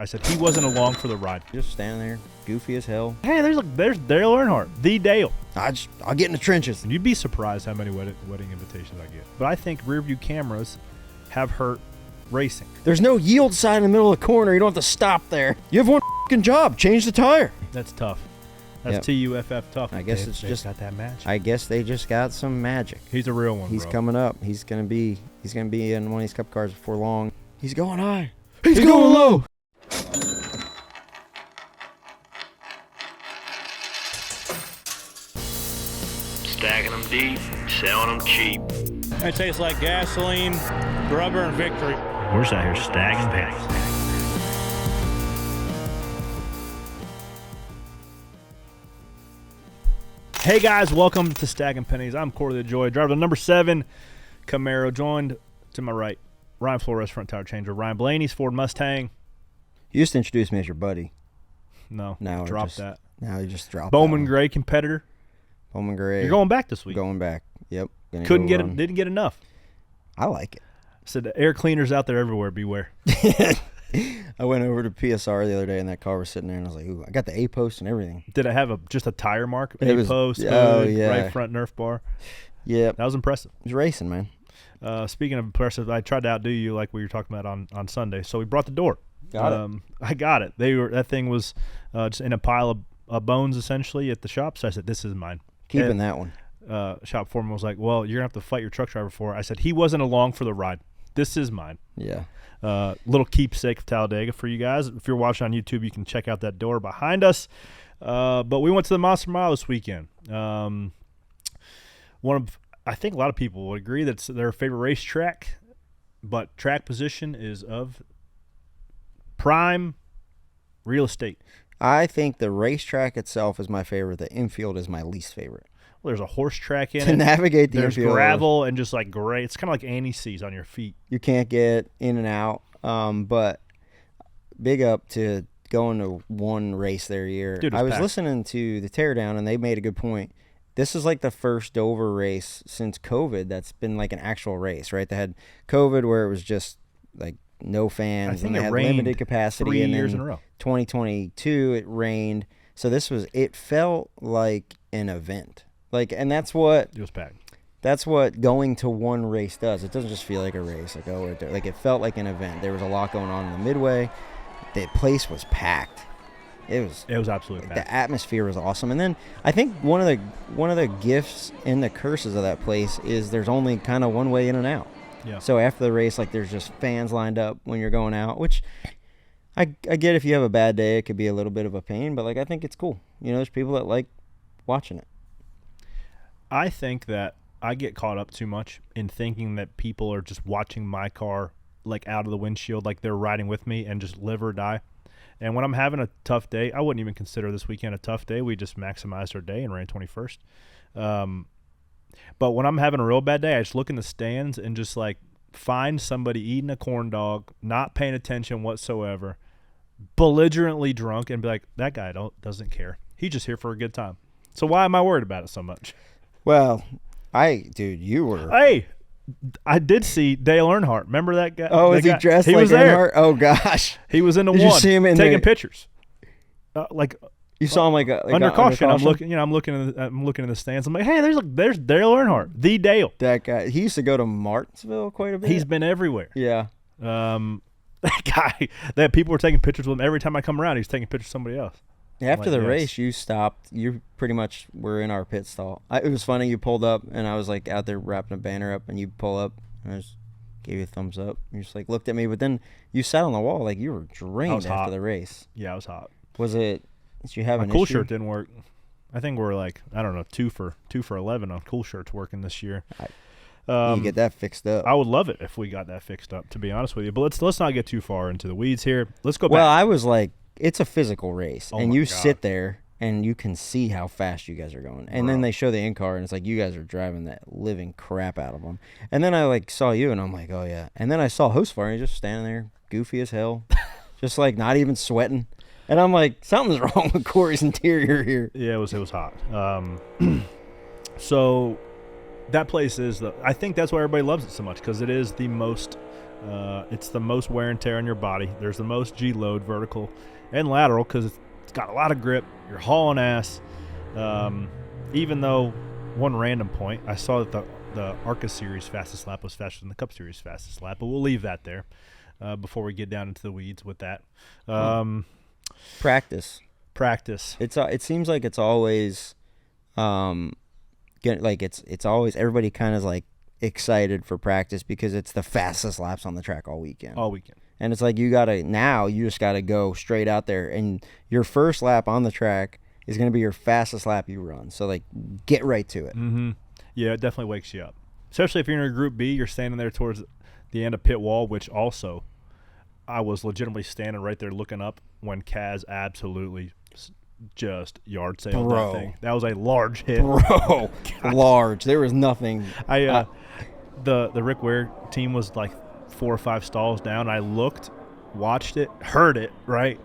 I said he wasn't along for the ride. Just standing there, goofy as hell. Hey, there's Dale Earnhardt, the Dale. I'll get in the trenches. And you'd be surprised how many wedding invitations I get. But I think Rearview cameras have hurt racing. There's no yield sign in the middle of the corner. You don't have to stop there. You have one f***ing job. Change the tire. That's tough. That's TUFF tough. I guess it's just got that magic. I guess they just got some magic. He's a real one. He's bro. coming up. He's gonna be in one of these cup cars before long. He's going high. He's going low. Stacking them deep, selling them cheap. It tastes like gasoline, rubber, and victory. We're just out here stacking pennies. Hey guys, welcome to Stacking Pennies. I'm Corey the Joy, driver of the number 7 Camaro, joined to my right, Ryan Flores, front tire changer, Ryan Blaney's Ford Mustang. You used to introduce me as your buddy. No, Now drop that. Now you just dropped Bowman that Gray competitor. Bowman Gray. You're going back this week. Going back. Yep. Didn't get enough. I like it. Said the air cleaners out there everywhere. Beware. I went over to PSR the other day, and that car was sitting there, and I was like, "Ooh, I got the A post and everything." Did it have just a tire mark? It was post. Oh yeah. Right front Nerf bar. Yep. That was impressive. It was racing, man. Speaking of impressive, I tried to outdo you like we were talking about on Sunday. So we brought the door. Got it. I got it. That thing was just in a pile of bones essentially at the shop. So I said, "This is mine." Keeping that one. Shop foreman was like, "Well, you're gonna have to fight your truck driver for it." I said, "He wasn't along for the ride. This is mine." Yeah. Little keepsake of Talladega for you guys. If you're watching on YouTube, you can check out that door behind us. But we went to the Monster Mile this weekend. I think a lot of people would agree that's their favorite racetrack, but track position is of prime real estate. I think the racetrack itself is my favorite. The infield is my least favorite. Well, there's a horse track in To it. navigate the There's infield, gravel and just like gray. It's kind of like anti-seize on your feet. you can't get in and out. But big up to going to one race there a year. Dude, it was I was packed. listening to the teardown, and they made a good point. This is like the first Dover race since COVID that's been like an actual race, right? They had COVID where it was just like no fans, I think and they it had rained limited capacity. 3 and years then in a row. 2022 it rained, so it felt like an event. Like, and that's what It was packed. going to one race does. It doesn't just feel like a race. Like it felt like an event. There was a lot going on in the midway. The place was packed. It was absolutely packed. the atmosphere was awesome. And then I think one of the gifts and the curses of that place is there's only kind of one way in and out. Yeah. So after the race, like there's just fans lined up when you're going out, which I get if you have a bad day, it could be a little bit of a pain, but like I think it's cool. You know, there's people that like watching it. I think that I get caught up too much in thinking that people are just watching my car like out of the windshield, like they're riding with me and just live or die. And when I'm having a tough day, I wouldn't even consider this weekend a tough day. We just maximized our day and ran 21st. But when I'm having a real bad day, I just look in the stands and just like find somebody eating a corn dog, not paying attention whatsoever, belligerently drunk, and be like, that guy doesn't care. He's just here for a good time. So why am I worried about it so much? Well, you were. Hey, I did see Dale Earnhardt. Remember that guy? Oh, is he dressed like was there. Earnhart? Oh gosh, He was in the Did one you see him in taking the- pictures. you saw him like Under caution. I'm looking in the stands. I'm like, hey, there's Dale Earnhardt, the Dale. That guy. He used to go to Martinsville quite a bit. He's been everywhere. Yeah. That guy. That people were taking pictures with him every time I come around. He's taking pictures of somebody else. After Like, the yes. race, you stopped. You pretty much were in our pit stall. It was funny. You pulled up, and I was like out there wrapping a banner up, and you pull up, and I just gave you a thumbs up. You just like looked at me, but then you sat on the wall like you were drained after hot. the race. Yeah, I was hot. Was it? Did you have My an cool issue? shirt didn't work. I think we're like, I don't know, 2 for 11 on cool shirts working this year. You get that fixed up. I would love it if we got that fixed up, to be honest with you. But let's not get too far into the weeds here. Let's go Well, back. I was like, it's a physical race, Oh and my you God. sit there and you can see how fast you guys are going. And then they show the in-car, and it's like you guys are driving that living crap out of them. And then I like saw you, and I'm like, oh yeah. And then I saw Hostfire, and he's just standing there, goofy as hell, just like not even sweating. And I'm like, something's wrong with Corey's interior here. Yeah, it was hot. So that place is I think that's why everybody loves it so much, because it is the most It's the most wear and tear on your body. There's the most G load, vertical and lateral, because it's got a lot of grip. You're hauling ass. Even though one random point, I saw that the ARCA Series fastest lap was faster than the Cup Series fastest lap, but we'll leave that there before we get down into the weeds with that. Practice. It seems like it's always it's always everybody kind of like excited for practice because it's the fastest laps on the track all weekend. And it's like you just gotta go straight out there, and your first lap on the track is gonna be your fastest lap you run. So like, get right to it. Mm-hmm. Yeah, it definitely wakes you up, especially if you're in a Group B. You're standing there towards the end of pit wall, which also I was legitimately standing right there looking up when Kaz absolutely just yard sailed that thing. That was a large hit, bro. Large. There was nothing. The Rick Ware team was like 4 or 5 stalls down. I looked, watched it, heard it, right?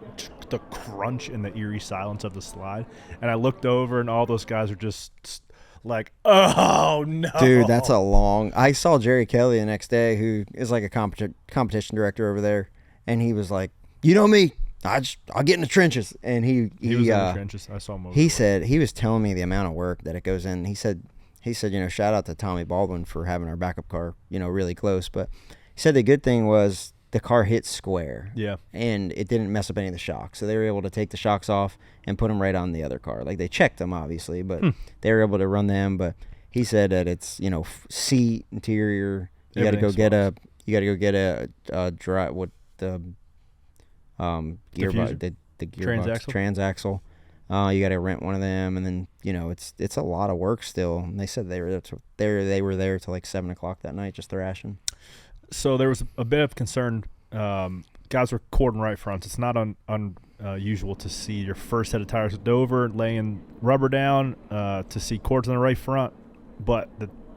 The crunch and the eerie silence of the slide. And I looked over, and all those guys are just like, oh, no. Dude, that's a long – I saw Jerry Kelly the next day, who is like a competition director over there, and he was like, you know me. I'll get in the trenches. And he was in the trenches. I saw him over He said – he was telling me the amount of work that it goes in. He said, shout out to Tommy Baldwin for having our backup car, really close. But he said the good thing was the car hit square. Yeah. And it didn't mess up any of the shocks. So they were able to take the shocks off and put them right on the other car. Like, they checked them, obviously, but they were able to run them. But he said that it's, seat, interior. You got to go get a dry, what the gearbox, the gearbox, transaxle. You got to rent one of them, and then it's a lot of work still. And they said they were there till like 7 o'clock that night, just thrashing. So there was a bit of concern. Guys were cording right fronts. It's not unusual to see your first set of tires at Dover laying rubber down to see cords on the right front, but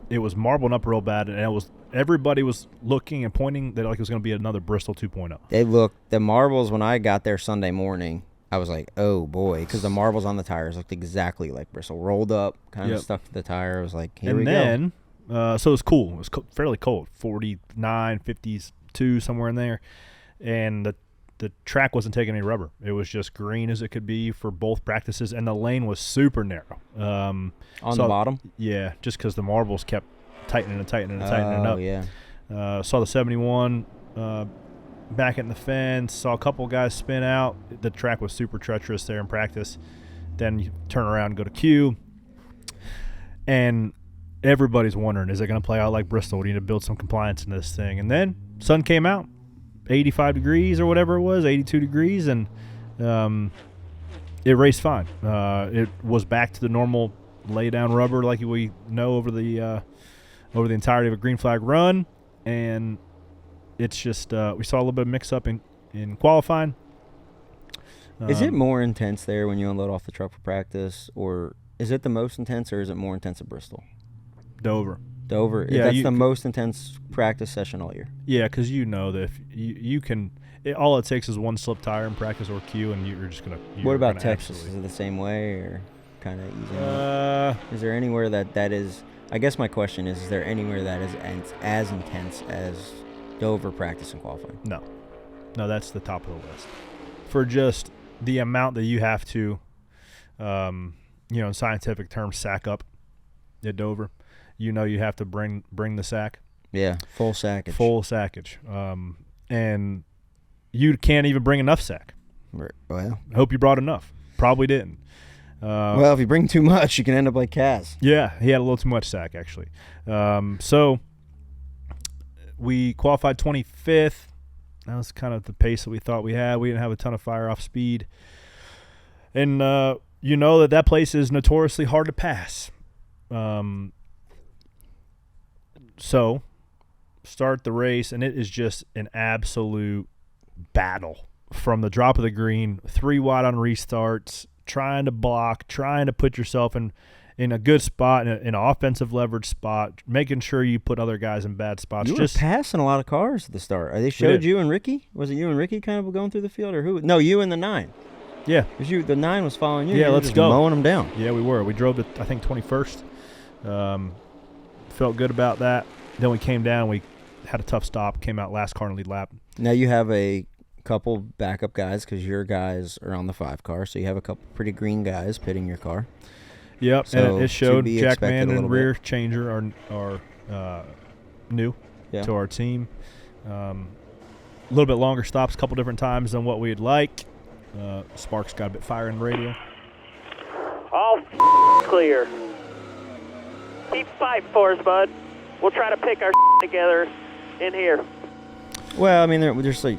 it was marbling up real bad, and everybody was looking and pointing that like it was going to be another Bristol 2.0. The marbles when I got there Sunday morning, I was like, oh, boy, because the marbles on the tires looked exactly like Bristol. Rolled up, kind of stuck to the tire. I was like, here we go. And then, so it was cool. It was fairly cold, 49, 52, somewhere in there. And the track wasn't taking any rubber. It was just green as it could be for both practices, and the lane was super narrow. On the bottom? Yeah, just because the marbles kept tightening up. Oh, yeah. Saw the 71 back in the fence, saw a couple guys spin out. The track was super treacherous there in practice. Then you turn around and go to Q, and everybody's wondering, is it going to play out like Bristol? We need to build some compliance in this thing. And then sun came out, 85 degrees or whatever it was, 82 degrees, and it raced fine. It was back to the normal lay down rubber like we know over the entirety of a green flag run, and it's just we saw a little bit of mix up in qualifying. Is it more intense there when you unload off the truck for practice, or is it the most intense, or is it more intense at Bristol? Dover. Yeah, that's the most intense practice session all year. Yeah, because that if you can, all it takes is one slip tire in practice or Q, and you're just gonna. What about Texas? Is it the same way, or kind of easy? Is there anywhere that is? I guess my question is there anywhere that is as intense as Dover practice and qualifying? No, that's the top of the list for just the amount that you have to, in scientific terms, sack up at Dover. You have to bring the sack. Yeah, full sackage. Full sackage. And you can't even bring enough sack. Well, hope you brought enough. Probably didn't. Well, if you bring too much, you can end up like Kaz. Yeah, he had a little too much sack, actually. So we qualified 25th. That was kind of the pace that we thought we had. We didn't have a ton of fire-off speed. And that place is notoriously hard to pass. So start the race, and it is just an absolute battle from the drop of the green, 3 wide on restarts, trying to block, trying to put yourself in a good spot, in an offensive leverage spot, making sure you put other guys in bad spots. You were passing a lot of cars at the start. They showed you and Ricky? Was it you and Ricky kind of going through the field, or who? No, you and the 9. Yeah. The 9 was following you. Yeah, let's go. Mowing them down. Yeah, we were. We drove to, I think, 21st. Felt good about that. Then we came down. We had a tough stop, came out last car in the lead lap. Now you have a couple backup guys because your guys are on the 5 car, so you have a couple pretty green guys pitting your car. Yep, So and it showed to be Jack expected Mann a and little rear bit. changer are new to our team. A little bit longer stops, a couple different times than what we'd like. Sparks got a bit fire in the radio. All clear. Keep fighting for us, bud. We'll try to pick our together in here. Well, I mean, there's like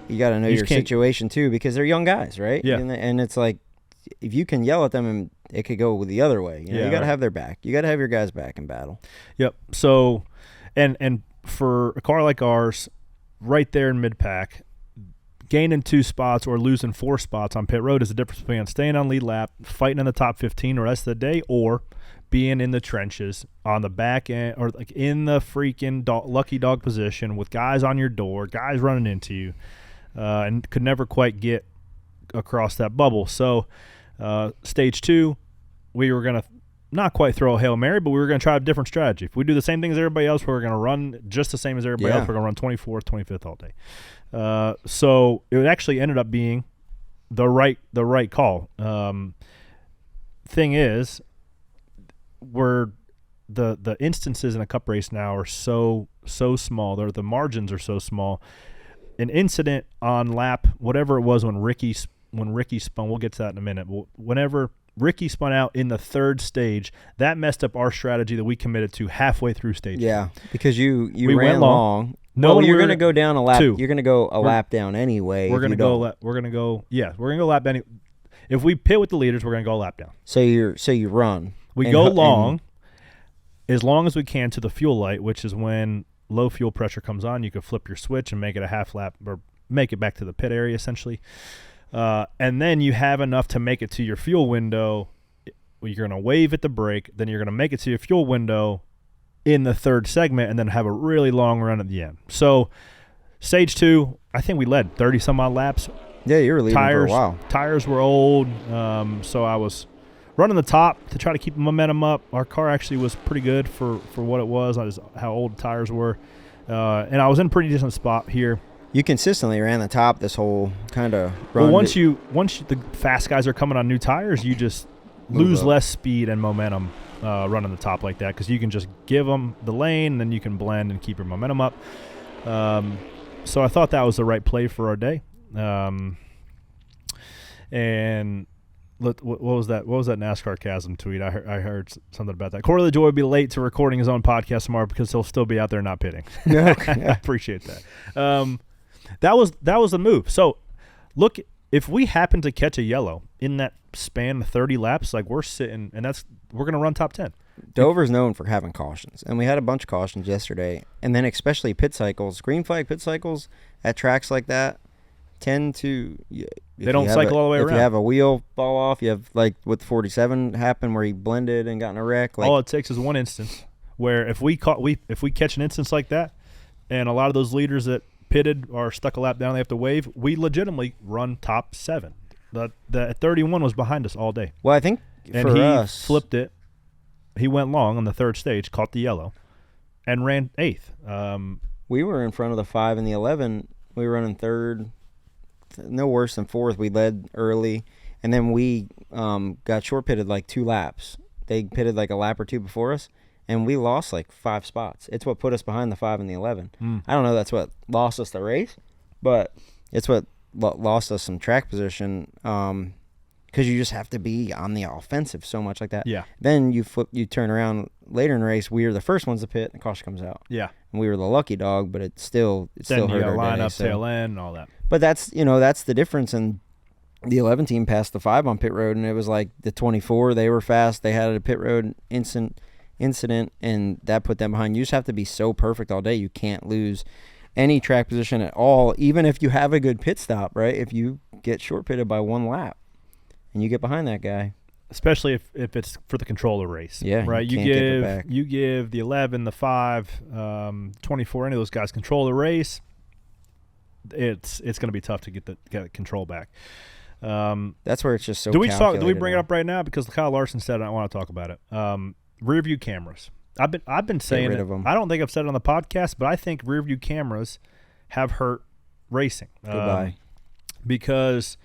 you got to know You your just can't- situation too because they're young guys, right? Yeah. And it's like if you can yell at them and it could go the other way. You know, Yeah, you got to right. have their back. You got to have your guys back in battle. Yep. So, and for a car like ours, right there in mid-pack, gaining 2 spots or losing 4 spots on pit road is the difference between staying on lead lap, fighting in the top 15 the rest of the day, or being in the trenches on the back end or like in the freaking lucky dog position with guys on your door, guys running into you, and could never quite get across that bubble. So stage 2, we were going to not quite throw a Hail Mary, but we were going to try a different strategy. If we do the same thing as everybody else, we're going to run just the same as everybody else. We're going to run 24th, 25th all day. So it actually ended up being the right call. Thing is, the instances in a cup race now are so small. The margins are so small. An incident on lap, whatever it was when Ricky spun, we'll get to that in a minute. Whenever Ricky spun out in the 3rd stage, that messed up our strategy that we committed to halfway through stage. Yeah, because you We ran went long. No, Knowing you're we were going to go down a lap. 2. You're going to go a lap down anyway. We're if gonna you go. don't. We're gonna go. Yeah, we're gonna go lap any. If we pit with the leaders, we're gonna go a lap down. So you run. We And go ho- long, as long as we can to the fuel light, which is when low fuel pressure comes on. You can flip your switch and make it a half lap or make it back to the pit area essentially, and then you have enough to make it to your fuel window. You're gonna wave at the brake, then you're gonna make it to your fuel window in the 3rd segment, and then have a really long run at the end. So. Stage 2, I think we led 30 some odd laps. Yeah, you were leading for a while. Tires were old, so I was running the top to try to keep the momentum up. Our car actually was pretty good for what it was, how old the tires were, and I was in a pretty decent spot here. You consistently ran the top this whole kind of run. Well, once the fast guys are coming on new tires, you just lose up. less speed and momentum running the top like that because you can just give them the lane, and then you can blend and keep your momentum up. So I thought that was the right play for our day. And what was that? What was that NASCAR Chasm tweet? I heard something about that. Corey LaJoy will be late to recording his own podcast tomorrow because he'll still be out there not pitting. I appreciate that. That was the move. So look, if we happen to catch a yellow in that span of 30 laps, like we're sitting, and we're going to run top 10. Dover's known for having cautions, and we had a bunch of cautions yesterday. And then especially pit cycles, green flag pit cycles at tracks like that tend to They don't cycle all the way if around. you have a wheel fall off, you have like with 47 happened where he blended and got in a wreck. Like, all it takes is one instance where if we catch an instance like that, and a lot of those leaders that pitted are stuck a lap down, they have to wave. We legitimately run top 7. The 31 was behind us all day, well, I think and for he us, flipped it. He went long on the 3rd stage, caught the yellow, and ran 8th. we were in front of the 5 and the 11. We were running 3rd, no worse than 4th. We led early, and then we got short pitted like 2 laps. They pitted like a lap or 2 before us, and we lost like 5 spots. It's what put us behind the 5 and the 11. I don't know that's what lost us the race, but it's what lost us some track position because you just have to be on the offensive so much like that. Yeah. Then you turn around later in the race. We were the first ones to pit, and the caution comes out. Yeah. And we were the lucky dog, but it still Then you hurt got our line day, up, so. tail end, and all that. But that's the difference. And the 11 team passed the 5 on pit road, and it was like the 24. They were fast. They had a pit road incident, and that put them behind. You just have to be so perfect all day. You can't lose any track position at all, even if you have a good pit stop, right? If you get short pitted by 1 lap and you get behind that guy. Especially if it's for the control of the race. Yeah, right. you can't get it back. You give the 11, the 5, 24, any of those guys control the race. It's going to be tough to get control back. That's where it's just so. Do we bring it calculated up right now because Kyle Larson said I want to talk about it. Rearview cameras. I've been saying rid it. of 'em. I don't think I've said it on the podcast, but I think rear view cameras have hurt racing. Goodbye. Because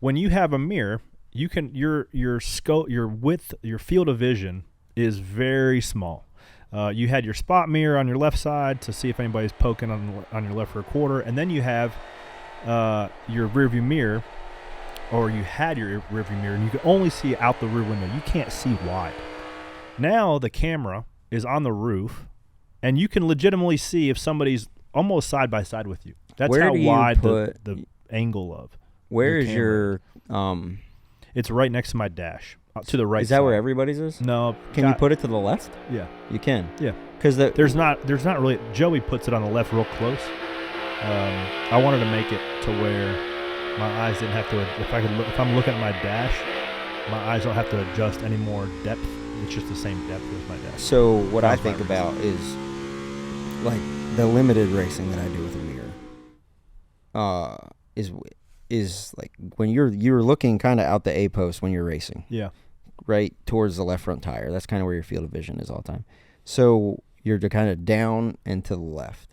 when you have a mirror, you can your scope, your width, your field of vision is very small. You had your spot mirror on your left side to see if anybody's poking on your left rear quarter, and then you have your rear view mirror, or you had your rear view mirror, and you could only see out the rear window. You can't see wide. Now the camera is on the roof, and you can legitimately see if somebody's almost side by side with you. That's Where how do you wide put- the angle of. Where your is camera your It's right next to my dash, to the right. Is that side. where everybody's is? No. Can you put it to the left? Yeah. You can. Yeah. Because There's not really. Joey puts it on the left real close. I wanted to make it to where my eyes didn't have to. If I'm looking at my dash, my eyes don't have to adjust any more depth. It's just the same depth as my dash. So what I That's my think about is like the limited racing that I do with a mirror. Is like when you're looking kind of out the A post when you're racing. Yeah. Right towards the left front tire. That's kind of where your field of vision is all the time. So you're kind of down and to the left.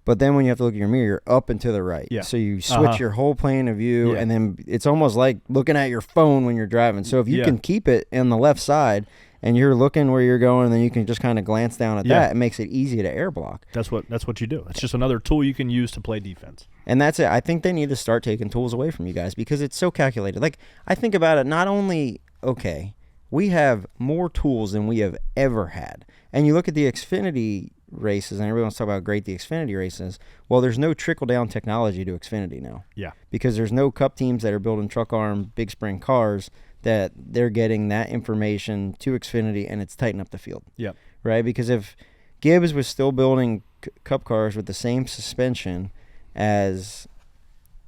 But then when you have to look at your mirror, you're up and to the right. Yeah. So you switch your whole plane of view, Yeah. and then it's almost like looking at your phone when you're driving. So if you can keep it on the left side and you're looking where you're going, and then you can just kind of glance down at that, it makes it easy to air block. That's what you do. It's just another tool you can use to play defense. And that's it. I think they need to start taking tools away from you guys because it's so calculated. Like, I think about it, not only, okay, we have more tools than we have ever had. And you look at the Xfinity races, and everyone's talking about how great the Xfinity race is. Well, there's no trickle-down technology to Xfinity now. Yeah. Because there's no Cup teams that are building truck arm, big spring cars that they're getting that information to Xfinity, and it's tightened up the field. Yeah. Right? Because if Gibbs was still building Cup cars with the same suspension as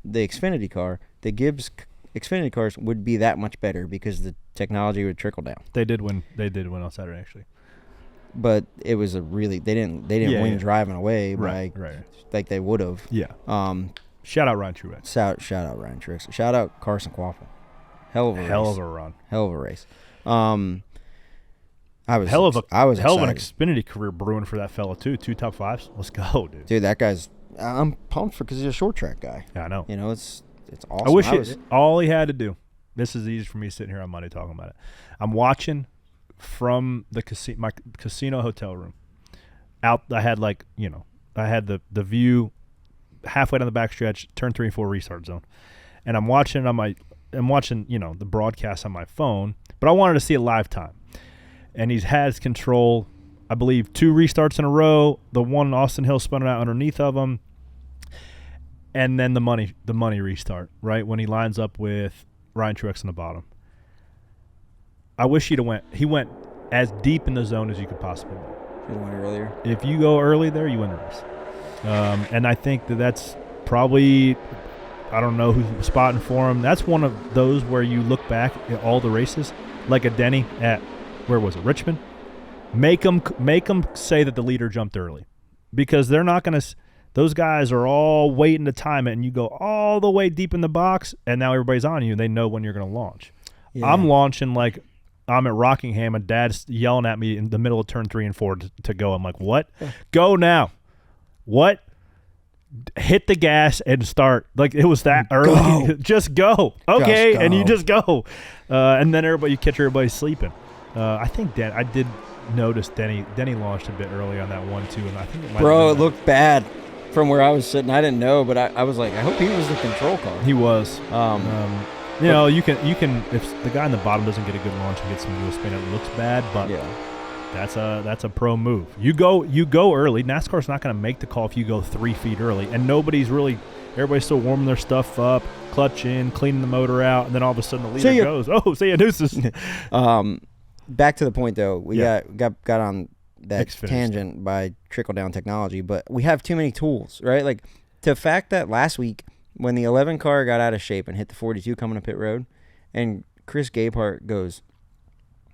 the Xfinity car, the Gibbs Xfinity cars would be that much better because the technology would trickle down. They did win on Saturday, actually. But it was a really they didn't win driving away right. like they would have. Yeah. Shout out Ryan Truex. Shout out Ryan Truex. Shout out Carson Quaffle. Hell of a run. Hell of a race. I was hell of an excited. Xfinity career brewing for that fella too. 2 top 5s. Let's go, dude. Dude, that guy's. I'm pumped because he's a short track guy. Yeah, I know. You know, it's awesome. I wish all he had to do. This is easy for me sitting here on Monday talking about it. I'm watching from the my casino hotel room. Out, I had the view halfway down the backstretch, turn 3 and 4 restart zone, and I'm watching the broadcast on my phone, but I wanted to see it live time. And he has control, I believe, 2 restarts in a row. The one Austin Hill spun it out underneath of him, and then the money restart right when he lines up with Ryan Truex on the bottom. I wish he'd have went. He went as deep in the zone as you could possibly go. Should have went earlier. If you go early there, you win the race. And I think that's probably, I don't know who's spotting for him. That's one of those where you look back at all the races, like a Denny at, where was it, Richmond? Make them say that the leader jumped early, because they're not going to. Those guys are all waiting to time it, and you go all the way deep in the box, and now everybody's on you. They know when you're going to launch. Yeah. I'm launching like I'm at Rockingham, and Dad's yelling at me in the middle of turn 3 and 4 to go. I'm like, what? Go now. What? Hit the gas and start. Like, it was that early. Go. Just go. Okay, just go. And you just go. And then you catch everybody sleeping. I think I did notice Denny launched a bit early on that 1-2, and I think it might Bro, it looked bad from where I was sitting. I didn't know, but I was like, I hope he was the control car. He was. You can if the guy in the bottom doesn't get a good launch and get some wheel spin, it looks bad, but that's a pro move. You go early. NASCAR's not going to make the call if you go 3 feet early, and everybody's still warming their stuff up, clutch in, cleaning the motor out, and then all of a sudden the leader goes, "Oh, see ya, deuces." Back to the point though, we got on that Xfinity tangent by trickle down technology, but we have too many tools, right? Like, the fact that last week when the 11 car got out of shape and hit the 42 coming to pit road, and Chris Gabehart goes,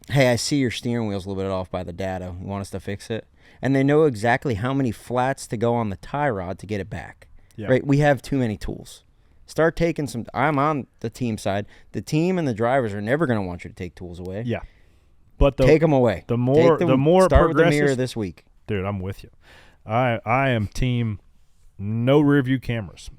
"Hey, I see your steering wheel's a little bit off by the data. You want us to fix it?" And they know exactly how many flats to go on the tie rod to get it back. Yeah. Right? We have too many tools. Start taking I'm on the team side. The team and the drivers are never going to want you to take tools away. Yeah. But take them away. The more start with the progressive, mirror this week. dude. I'm with you. I am team no rear view cameras.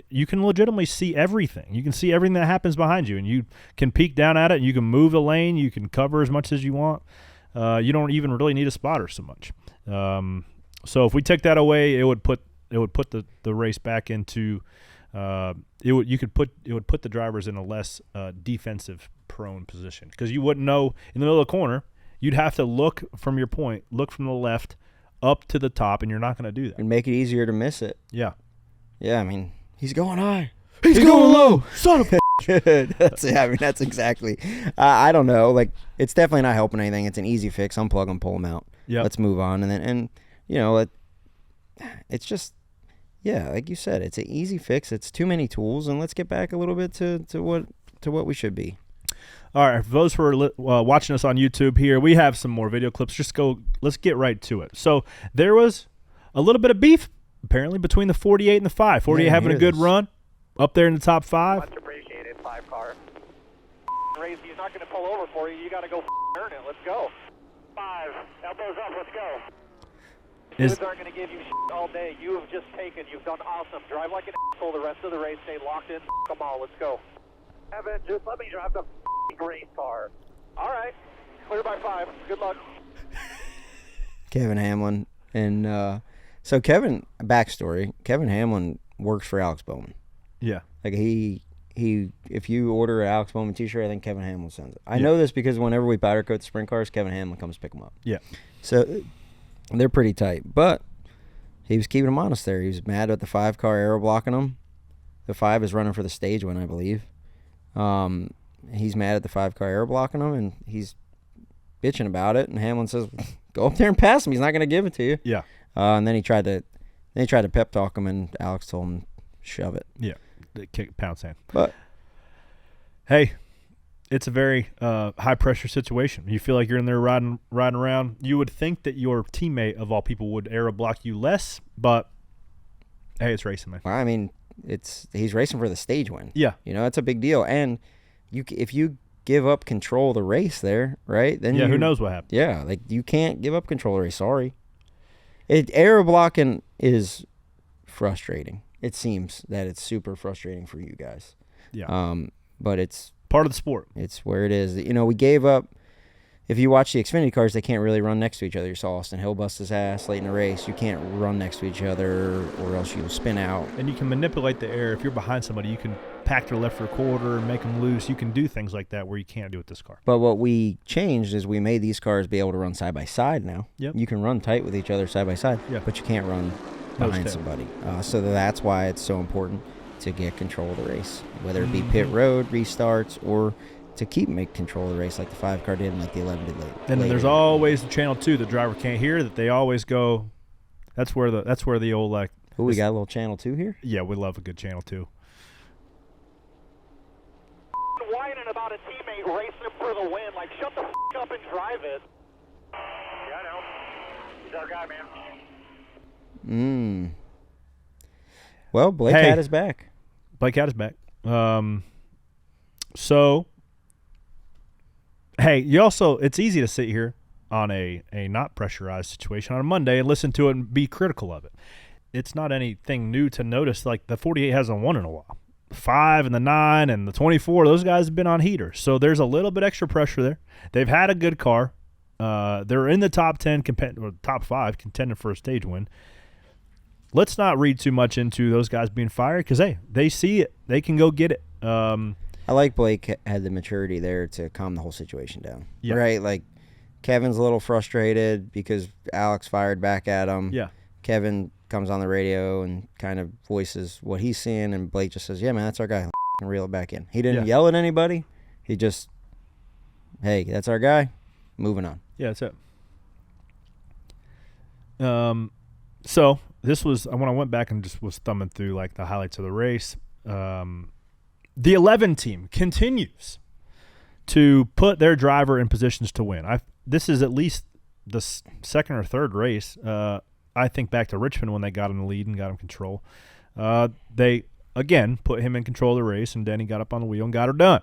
You can legitimately see everything. You can see everything that happens behind you, and you can peek down at it, and you can move the lane. You can cover as much as you want. You don't even really need a spotter so much. So if we take that away, it would put the race back into it would put the drivers in a less defensive prone position, because you wouldn't know in the middle of the corner. You'd have to look from your point, look from the left up to the top, and you're not going to do that. And make it easier to miss it. Yeah. Yeah, I mean, he's going high. He's going low. Son of a That's exactly. I don't know. Like, it's definitely not helping anything. It's an easy fix. Unplug them, pull them out. Yeah. Let's move on. And it's just, yeah, like you said, it's an easy fix. It's too many tools, and let's get back a little bit to what we should be. All right, for those who are watching us on YouTube here, we have some more video clips. Let's get right to it. So there was a little bit of beef, apparently, between the 48 and the 5. 48 having a good run, up there in the top 5. Much appreciated, 5 car. Race, he's not going to pull over for you. You got to go earn it. Let's go. 5, elbows up, let's go. Dudes aren't going to give you all day. You have just you've done awesome. Drive like an asshole the rest of the race. Stay locked in. Come on, let's go. Evan, just let me drive the race car. All right. Clear by 5. Good luck. Kevin Hamlin. And so Kevin, backstory, Kevin Hamlin works for Alex Bowman. Yeah. Like he if you order an Alex Bowman t-shirt, I think Kevin Hamlin sends it. I know this because whenever we powder coat the sprint cars, Kevin Hamlin comes pick them up. Yeah. So they're pretty tight. But he was keeping them honest there. He was mad at the 5-car aero blocking him. The 5 is running for the stage win, I believe. He's mad at the 5-car aero blocking him, and he's bitching about it. And Hamlin says, "Go up there and pass him. He's not going to give it to you." Yeah. And then he tried to pep talk him, and Alex told him, "Shove it." Yeah. Pound sand. But hey, it's a very high pressure situation. You feel like you're in there riding around. You would think that your teammate of all people would aero block you less, but hey, it's racing, man. I mean, he's racing for the stage win. Yeah. That's a big deal. And if you give up control of the race there, right? Then who knows what happens? Yeah, like you can't give up control of the race. Sorry. Aero blocking is frustrating. It seems that it's super frustrating for you guys. Yeah. But it's part of the sport. It's where it is. We gave up. If you watch the Xfinity cars, they can't really run next to each other. You saw Austin Hill bust his ass late in the race. You can't run next to each other, or else you'll spin out. And you can manipulate the air. If you're behind somebody, you can pack their left rear quarter and make them loose. You can do things like that where you can't do with this car. But what we changed is we made these cars be able to run side by side now. Yep. You can run tight with each other side by side, but you can't run behind somebody. So that's why it's so important to get control of the race, whether it be pit road, restarts, or to make control of the race like the 5-car did and like the 11 did late. And then there's always the channel 2 the driver can't hear that they always go. That's where the old like. Ooh, we got a little channel 2 here. Yeah, we love a good channel 2. Whining about a teammate racing him for the win. Like, shut the up and drive it. Yeah, I know. He's our guy, man. Well, Blake Cat is back. Blake Cat is back. So, hey, it's easy to sit here on a not pressurized situation on a Monday and listen to it and be critical of it. It's not anything new to notice. Like, the 48 hasn't won in a while. The 5 and the 9 and the 24, those guys have been on heaters. So there's a little bit extra pressure there. They've had a good car. They're in the top 10, or top 5, contending for a stage win. Let's not read too much into those guys being fired because, hey, they see it. They can go get it. I like Blake had the maturity there to calm the whole situation down. Yeah. Right? Like, Kevin's a little frustrated because Alex fired back at him. Yeah. Kevin comes on the radio and kind of voices what he's seeing, and Blake just says, "Yeah, man, that's our guy. And reel it back in." He didn't yell at anybody. He just, "Hey, that's our guy. Moving on." Yeah, that's it. So this was when I went back and just was thumbing through like the highlights of the race. The 11 team continues to put their driver in positions to win. This is at least the second or third race. I think back to Richmond when they got in the lead and got him control. They, again, put him in control of the race, and Denny got up on the wheel and got her done.